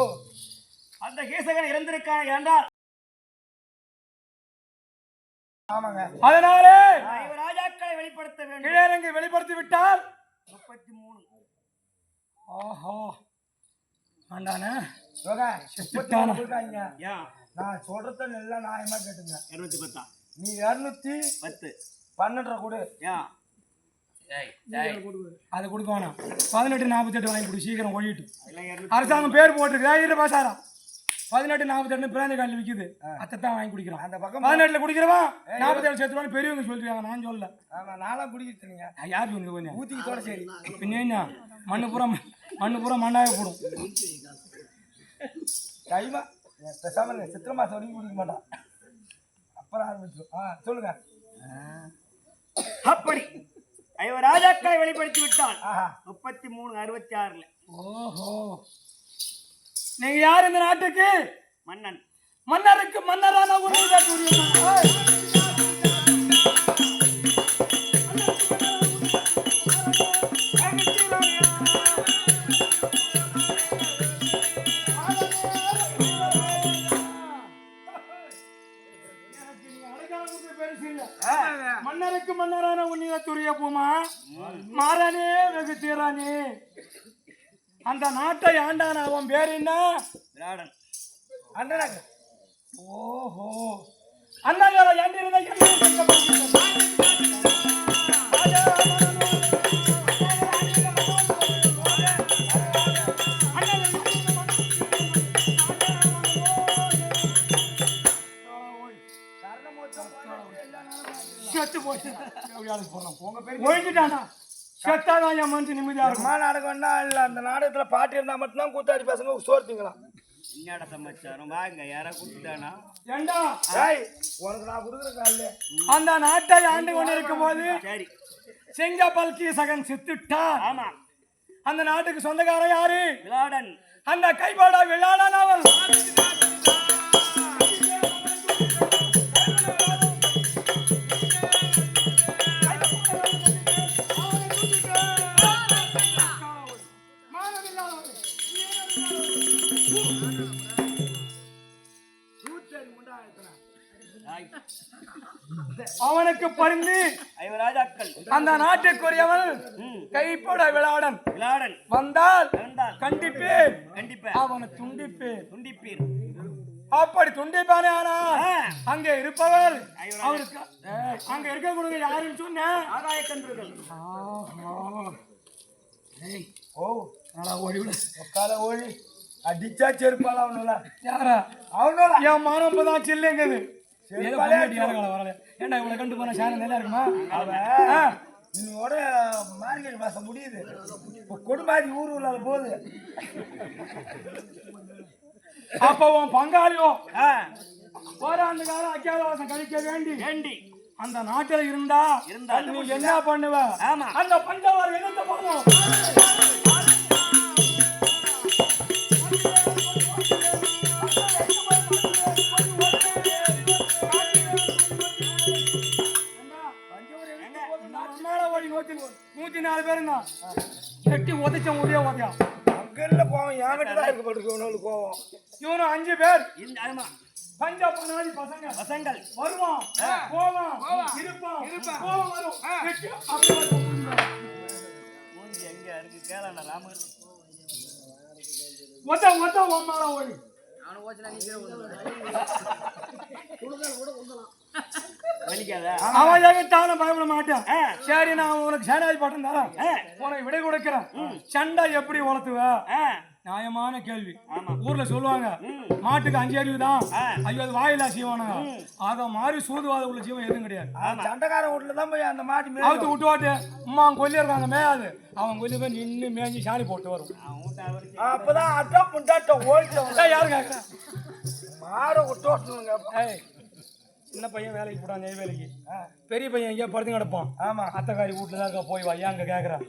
அந்த கேசகன் இறந்திருக்கான் என்றால் ஆமாங்க. அதனாலே ராஜாக்களை வெளிப்படுத்த வேண்டும். இளையரங்கை வெளிப்படுத்தி விட்டால் 33. ஓஹோ ஆண்டானே நான் சொல்றத எல்லாம் நியாயமா கேட்டுங்க. 210 நீ 210 12 கொடு. அது கொடுக்க வேணாம். 1848 வாங்கி கொடு, சீக்கிரம் ஓடிட்டு. அரசாங்கம் பேர் போட்டுருக்கு பாசாரா 1848 பிராந்தி காலில் விற்குது. அத்தைத்தான் வாங்கி குடிக்கிறோம். அந்த பக்கம் 18ல குடிக்கிறவா 47 சேர்த்துவான்னு பெரியவங்க சொல்லிருக்காங்க, நான் சொல்லல. ஆமா, நானா குடிக்கிறீங்க. யார் சொல்லுங்க கொஞ்சம் ஊத்திக்கத்தோட சரி. பின்ன மண்ணு பூரா மண்ணாக போடும். கைமா பேசாம சித்திர மாசம் வரைக்கும் குடிக்க மாட்டான். அப்புறம் ஆரம்பிச்சிடும். சொல்லுங்க. அப்படி ராஜாக்களை வெளிப்படுத்தி விட்டான் 3366. ஓஹோ, நீங்க யார் இந்த நாட்டுக்கு? மன்னன். மன்னருக்கு மன்னரான ஒரு மன்னருக்கு மன்னரான உன்னிய துரிய பூமா மாறானே வெகு தீரானே. அந்த நாட்டை ஆண்டான அவன் பேர் என்ன? விராடன். அண்ணனாங்க. ஓஹோ, அண்ணாங்கள ஏண்டிருந்த செத்து போச்சு. ஒழிஞ்சிட்டானா செத்தாதான் என் மனசு நிம்மதியா இருக்கும். நாடகம்னா இல்ல, அந்த நாடகத்துல பாட்டு இருந்தா மட்டும்தான் கூத்தாடி பசங்க சோர்த்திங்களாம். என்னடா சமாச்சாரம்? வாங்க, யாரா கொடுத்துட்டானா? ஏண்டா உனக்கு நான் கொடுக்குற கால அந்த நாட்டை ஆண்டு கொண்டு இருக்கும் போது சரி சிங்கப்பல் கேசகன் செத்துட்டா. ஆமா, அந்த நாட்டுக்கு சொந்தக்காரன் யாரு? விராடன். அந்த கைப்பாடா விளாடன் அவன். அவனுக்கு பரிந்து ராஜாக்கள் அந்த நாட்டுக்குரியவன் கைப்பட விளாடன் வந்தால் கண்டிப்பேன் அவனை துண்டிப்பேன். அப்படி துண்டிப்பானே. ஆனால் அங்கே இருப்பவர் அவருக்கு அங்க இருக்கக்கூடிய யாருன்னு சொன்ன ஆகாயக்கன்றுகள். ஓடி அடிச்சா செருப்பால அவனோட யாரா அவனோட என் மானம்பதான் சில்லுங்குது. ஏதோ பொம்மைட்டி யாரும் வரல. ஏன்டா இவளை கண்டு போனா சேனல் நல்லா இருக்குமா? இன்னோட மார்கழி மாசம் முடியுது. கொடுமாதி ஊர்ல போகுது. அப்போ உன் பங்காளியோ ஓராண்டு காலம் அக்கியாவாசம் கழிக்க வேண்டி அந்த நாட்டில் இருந்தா நீ என்ன பண்ணுவ? அந்த பஞ்சவர் என்னத்தை பண்ணும்? நூத்தி 4 பேரு தான் கட்டி உதைச்ச ஒரே உதையா அங்கல்ல போவோம். என்கிட்ட தான் இருக்கப்பட்டிருக்கு கோவம். இவனும் 5 பேர் ஆமா பஞ்சா பண்ணாதி பசங்கள் வருவான் போவான் இருப்பான் கோவம் வரும் மூஞ்சி எங்க இருக்கு கேளண்ணா ராமர் ஒத்த ஒம்மால ஓடி அவனை ஓச்சனா நீ கீழ குடுதல் கூட குந்தலாம் வலிக்காத அவன் எங்கிட்டாலும் பயப்பட மாட்டான். சரி நான் உனக்கு சேனாதி பாட்டம் தரேன், உனக்கு விடை கொடுக்கிறேன். சண்டை எப்படி வளர்த்துவ? நியாயமான கேள்வி. ஊர்ல சொல்லுவாங்க மாட்டுக்கு 5 அறிவு தான், ஐயோ அது வாயிலா செய்வானுங்க. ஆக மாறி சூதுவாத உள்ள ஜீவன் எதுவும் கிடையாது. சண்டைக்கார வீட்டுல தான் போய் அந்த மாட்டு அவுத்து விட்டு அம்மா கொல்லி இருக்காங்க மேயாது அவன் கொல்லி போய் நின்று மேஞ்சி சாணி போட்டு வரும். அப்பதான் அட்டம் புண்டாட்டம் ஓடிட்டு யாரு கேட்கற மாடை விட்டு சின்ன பையன் வேலைக்கு போட்டான் நெய் வேலைக்கு, பெரிய பையன் எங்கேயா படுத்து கிடப்பான். ஆமா அத்தைக்காரி வீட்டுல தான் இருக்கா, போய் வையா அங்க கேட்கறான்.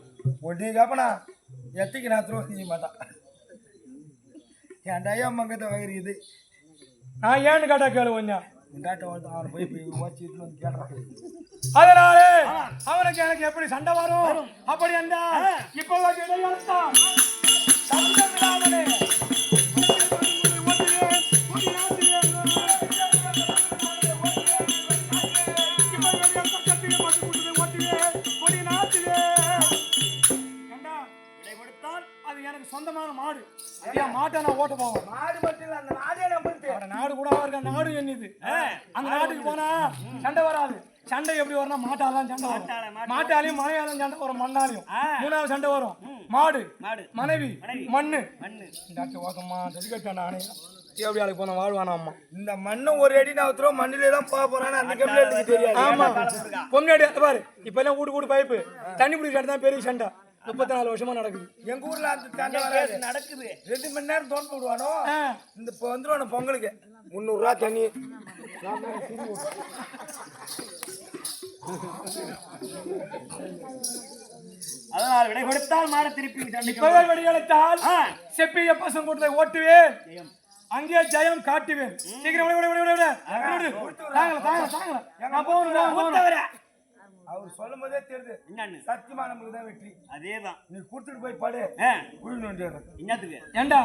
ஒட்டி கேப்பனா எத்திக்கு நான் த்ரோ செய்ய மாட்டான். என் டையா மங்கத்தை வகிருக்குது. நான் ஏன்னு கேட்டா கேளு கொஞ்சம். அவனை போய் ஓச்சிட்டு வந்து கேட்கறான். அதனால அவனுக்கு எனக்கு எப்படி சண்டை வரும்? அப்படி அந்த இப்போ அது எனக்கு சொந்தமான மாடு. மாட்டை நான் ஓட்ட போவேன். மாடு மட்டும் இல்ல, அந்த நாடே நம்ம நாடு கூட இருக்க நாடு என்னது. அந்த நாட்டுக்கு போனா சண்டை வராது. சண்டை எப்படி வரும்னா மாட்டாலாம் சண்டை வரும், மாட்டாலையும் மனையாலும் சண்டை வரும், மண்ணாலையும் 3வது சண்டை வரும். மாடு மனைவி மண்ணு ஓக்கம்மா தெரிவிக்கட்டா நானே எப்படி ஆளுக்கு போன வாழ்வானா அம்மா. இந்த மண்ணை ஒரு அடி நான் ஒருத்தரும் மண்ணிலே தான் போக போறான்னு அந்த கம்மியில தெரியாது. ஆமா பொம்னாடி பாரு இப்ப எல்லாம் கூட்டு பைப்பு தண்ணி பிடிக்கிட்டு தான் பெரிய சண்டை 34 வருஷமா நடக்குது. எங்க ஊர்ல அந்த சண்டை நடக்குது. 2 மணி நேரம் தோண்டு விடுவானோ. இந்த இப்போ வந்துருவானோ பொங்கலுக்கு 300 ரூபா தண்ணி. அதனால் விடை கொடுத்தால் மாட திருப்பி வெடி அழைத்தால் செப்பிய பசங்க கூட்டத்தை ஓட்டுவேன், அங்கே ஜெயம் காட்டுவேன். சீக்கிரம் அவர் சொல்லும் போதே தெரியுது சத்தியமா நமக்கு தான் வெற்றி. அதேதான் நீ கொடுத்துட்டு போய் படு இன்னத்துக்கு ஏண்டா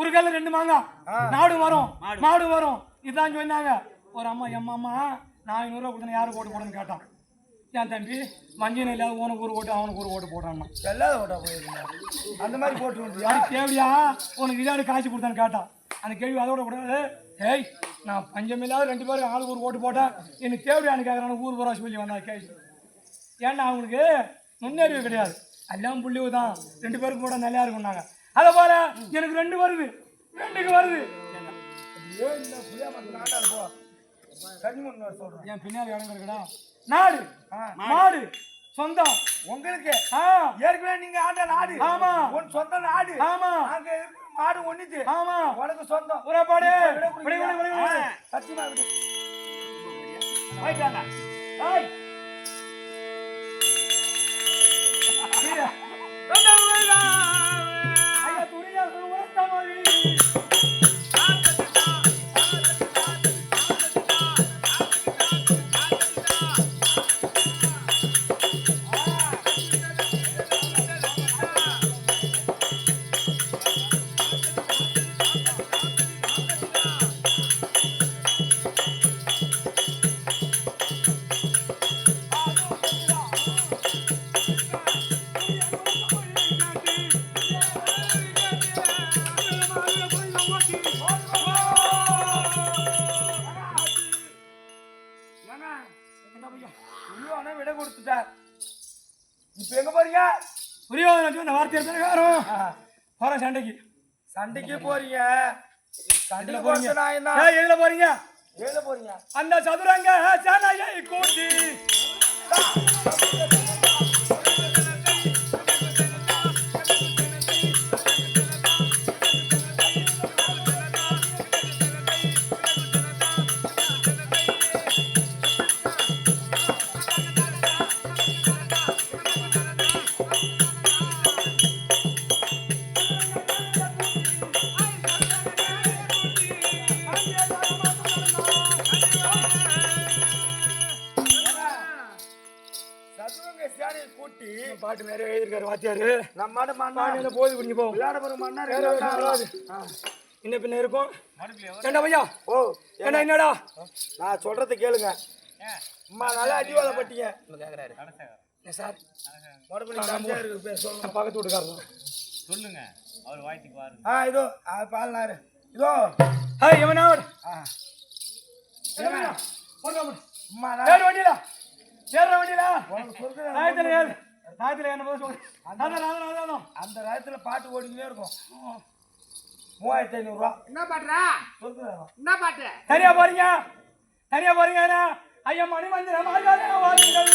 ஒரு கல்ல 2 மாங்காய் நாடு வரும் மாடு வரும். இதான் சொன்னாங்க. ஒரு அம்மா எம்மா நான் 500 ரூபா கொடுத்தேன் யாரு ஓட்டு போடுன்னு கேட்டான். என் தம்பி மஞ்சள் இல்லாத உனக்கு ஒரு ஓட்டு அவனுக்கு ஒரு ஓட்டு போட்டான்னா எல்லாத ஓட்டா போயிருந்தேன் அந்த மாதிரி போட்டு யாருக்கு தேவையா உனக்கு இதாடு காசு கொடுத்தான்னு கேட்டான். அந்த கேள்வி அதோட கூடாது. ஏய் நான் பஞ்சமில்லாத 2 பேருக்கு ஆளுக்கு ஒரு ஓட்டு போட்டேன், எனக்கு தேவையானு கேட்குறானு ஊர் போரா சொல்லி வந்தான் கேள்வி. ஏன்னா அவங்களுக்கு முன்னேறிவு கிடையாது, எல்லாம் புள்ளிவு தான். 2 பேருக்கு கூட நல்லா இருக்கும்னாங்க. அதை போல எனக்கு 2 வருது, 2க்கு வருது. என் பின்னாடி இடம் இருக்குடா. நாடு மாடு சொந்தம் உங்களுக்கு. ஏற்கனவே நீங்க ஆண்ட நாடு. ஆமா உன் சொந்த நாடு. ஆமா அங்க மாடு ஒண்ணுது. ஆமா உனக்கு சொந்தம். புறப்பாடு சத்தியமா போயிட்டாங்க. ஐயா துணியா உரத்தமொழி விட கொடுத்துட்டார். இப்ப எங்க போறீங்க? புரியாத வார்த்தை வரும் போற சண்டைக்கு. சண்டைக்கு போறீங்க. சண்டைக்கு போறீங்க. எதுல போறீங்க? எழுத போறீங்க அந்த சதுரங்க சேனையை கூட்டி சதுரங்க சேனையை கூட்டி பாட்டு நிறைய எழுதிருக்காரு வாத்தியாரு. நம்ம மாடு மண்ணா போது குடிஞ்சு போகும். விளையாட போற மண்ணா இன்ன பின்ன இருக்கும். ஏண்டா பையா? ஓ ஏண்டா என்னடா? நான் சொல்றத கேளுங்க. அம்மா நல்லா அடிவாத பட்டீங்க. சார் மறுபடியும் சாமியா இருக்கு பேர் சொல்லுங்க. பக்கத்து வீட்டுக்காரர் சொல்லுங்க அவர் வாய்க்கு பாருங்க. இதோ பால் நாரு இதோ ஹாய் எவனாவட் அம்மா ஏறு வண்டியில ஏற வண்டியில சொல்றேன் ராயத்துல ஏறு ராயத்துல என்ன போது சொல்லு. அந்த ராயத்துல பாட்டு ஓடிக்கிட்டே இருக்கும். 3500 ரூபா என்ன பாட்டுறா சொல்றேன். என்ன பாட்டு தனியா போறீங்க தனியா போறீங்க ஐயா மணி மந்திரம் வாருங்கள்.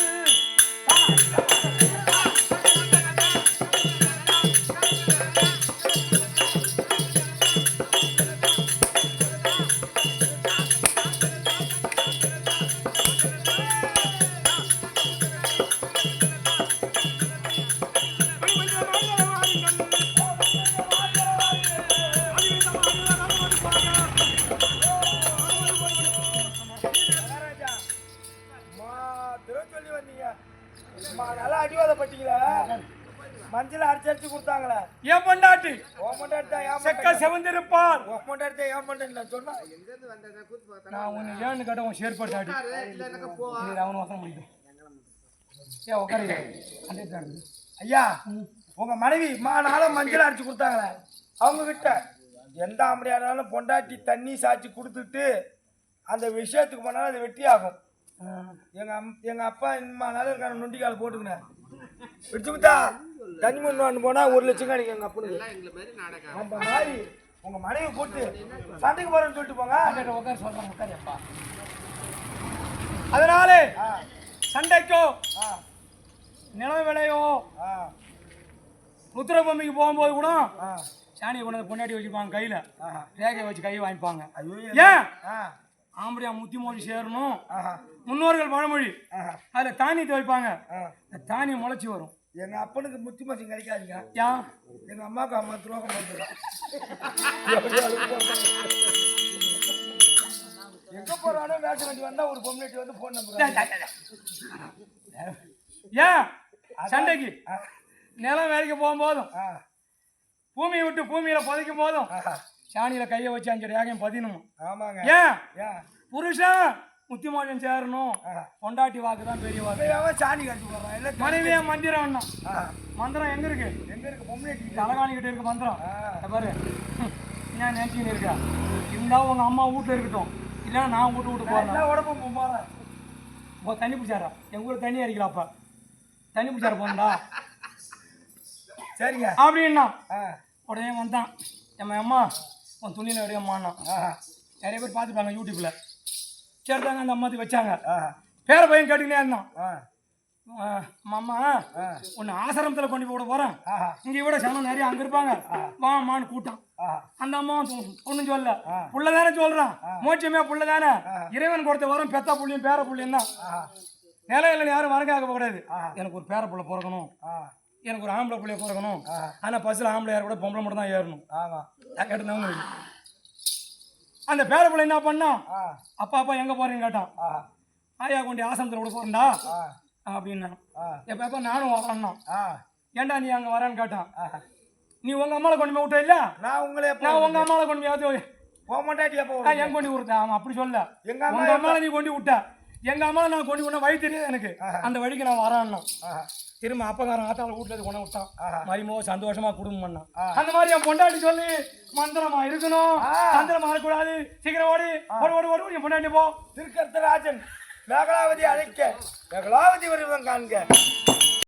சொல்லி வந்தீங்க. நல்லா அடிவாத பட்டீங்களா? மஞ்சள் அரைச்சு கொடுத்தாங்களே என் பொண்டாட்டி உன் பொண்டாட்டி தான் செக்க செவந்திருப்பார். உன் பொண்டாட்டி தான் ஏன் பொண்டாட்டி நான் சொன்னா நான் உன்னை ஏன்னு கேட்ட உன் ஷேர்பட்டாடி இல்ல எனக்கு போ அவனு வசம் முடிக்கும். ஏன் உட்காரு ஐயா உங்க மனைவி நாளும் மஞ்சள் அரைச்சு கொடுத்தாங்களே அவங்க கிட்ட எந்த ஆம்படியானாலும் பொண்டாட்டி தண்ணி சாய்ச்சி கொடுத்துட்டு அந்த விஷயத்துக்கு போனாலும் அது வெற்றி ஆகும். எங்க அப்பா இம்மானாலும் இருக்கான நொண்டிக்கால போட்டுக்கினேன் விடுச்சுட்டா தண்ணி முன்னு போனா 1 லட்சம் கிடைக்கும் எங்க அப்பனுக்கு. அந்த மாதிரி உங்க மனைவி போட்டு சண்டைக்கு போறேன்னு சொல்லிட்டு போங்க. உட்கார சொல்றேன் உட்காருப்பா. அதனாலே சண்டைக்கோ நிலம் விளையோ ருத்ரபூமிக்கு போகும்போது கூட சாணியை கொண்டு வந்து பொண்டாட்டி வச்சுப்பாங்க கையில ரேகையை வச்சு கை வாங்கிப்பாங்க. ஏன் ஆம்படியா முத்தி மொழி சேரணும் முன்னோர்கள் பழமொழி. அதுல தானியத்தை வைப்பாங்க தானியம் முளைச்சி வரும். எங்க அப்பனுக்கு முத்தி மசி கிடைக்காதுங்க. ஏன் எங்க அம்மாவுக்கு அம்மா துரோகம் பண்ணுறா எங்க போறானோ வேட்டு வண்டி வந்தா ஒரு பொம்னாட்டி வந்து போன் நம்பர் ஏன் சண்டைக்கு நிலம் வேலைக்கு போகும்போதும் பூமியை விட்டு பூமியில புதைக்கும் போதும் சாணியில கையை வச்சு 5 ரேகையும் பதினணும். ஆமாங்க. ஏன் புருஷன் முத்திமோஜம் சேரணும் பொண்டாட்டி வாக்கு தான் பெரிய வாக்கு. சாணி கழிச்சு போடுறான் இல்லை மனைவியா மந்திரம் மந்திரம் எங்க இருக்கு பொம்னாட்டி தலகாணிக்கிட்ட இருக்கு மந்திரம். பாரு ஏன் நினைச்சுன்னு இருக்கா இருந்தா உங்க அம்மா வீட்டுல இருக்கட்டும் இல்லைன்னா நான் விட்டு போறேன். உடம்பு போறேன் தண்ணி பிடிச்சாரா எங்க ஊர் தண்ணி அடிக்கலாப்பா தண்ணி பிடிச்சார போந்தா சரிங்க அப்படின்னா உடனே வந்தான் என் அம்மா உன் துணியில் எடுக்கம்மான்னா நிறைய பேர் பார்த்துப்பாங்க யூடியூப்ல சேர்த்தாங்க அந்த அம்மாத்தி வச்சாங்க பேர பையன் கேட்டுக்கினே இருந்தான் மாமா உன்னை ஆசிரமத்தில் கொண்டு போட போறேன் இங்கே விட சனம் நிறைய அங்கே இருப்பாங்க வாமான்னு கூட்டம். அந்த அம்மா ஒன்றும் சொல்ல புள்ள தானே சொல்றான் மோட்சமே புள்ள தானே இறைவன் கொடுத்த வரம் பெத்தா புள்ளியும் பேர புள்ளியும் தான் நிலையில யாரும் வரங்காக்க கூடாது. எனக்கு ஒரு பேர புள்ள பிறக்கணும் எனக்கு ஒரு ஆம்பளை பிள்ளைய பிறக்கணும் ஆனால் பஸ்ஸில் ஆம்பளை யார் கூட பொம்பளை மட்டும் தான் ஏறணும். கேட்டுனவங்க அந்த பேர பிள்ளை என்ன பண்ணா அப்பா எங்கே போறேன்னு கேட்டான். ஆயா கொண்டு ஆசிரமத்தில் கூட போறேன்டா அப்படின்னா எப்ப நானும் வரேன்னா ஏன்டா நீ அங்கே வரேன்னு கேட்டான். நீ உங்க அம்மாவை கொண்டு போய் விட்ட இல்ல நான் உங்க அம்மாவை கொண்டு போய் போக மாட்டேன் என் கொண்டு விடுறேன். அவன் அப்படி சொல்ல உங்க அம்மாவை நீ கொண்டு விட்ட எங்க அம்மாவை நான் கொண்டு விட வழி தெரியாது எனக்கு அந்த வழிக்கு நான் வரேன்னா திரும்ப அப்பகாரன் ஆத்தாவில் வீட்டுல கொண்டு விட்டான் மரிமோ சந்தோஷமா குடும்பம் பண்ணான். அந்த மாதிரி என் பொண்டாட்டி சொல்லி மந்திரமா இருக்கணும் மந்திரமா இருக்கக்கூடாது சீக்கிரம் ஓடி ஓடி ஓடி ஓடி என் பொண்டாட்டி போ திருக்கர்த்தராஜன் மேகலாவதி அழைக்க மேகலாவதி வருவன் காண்க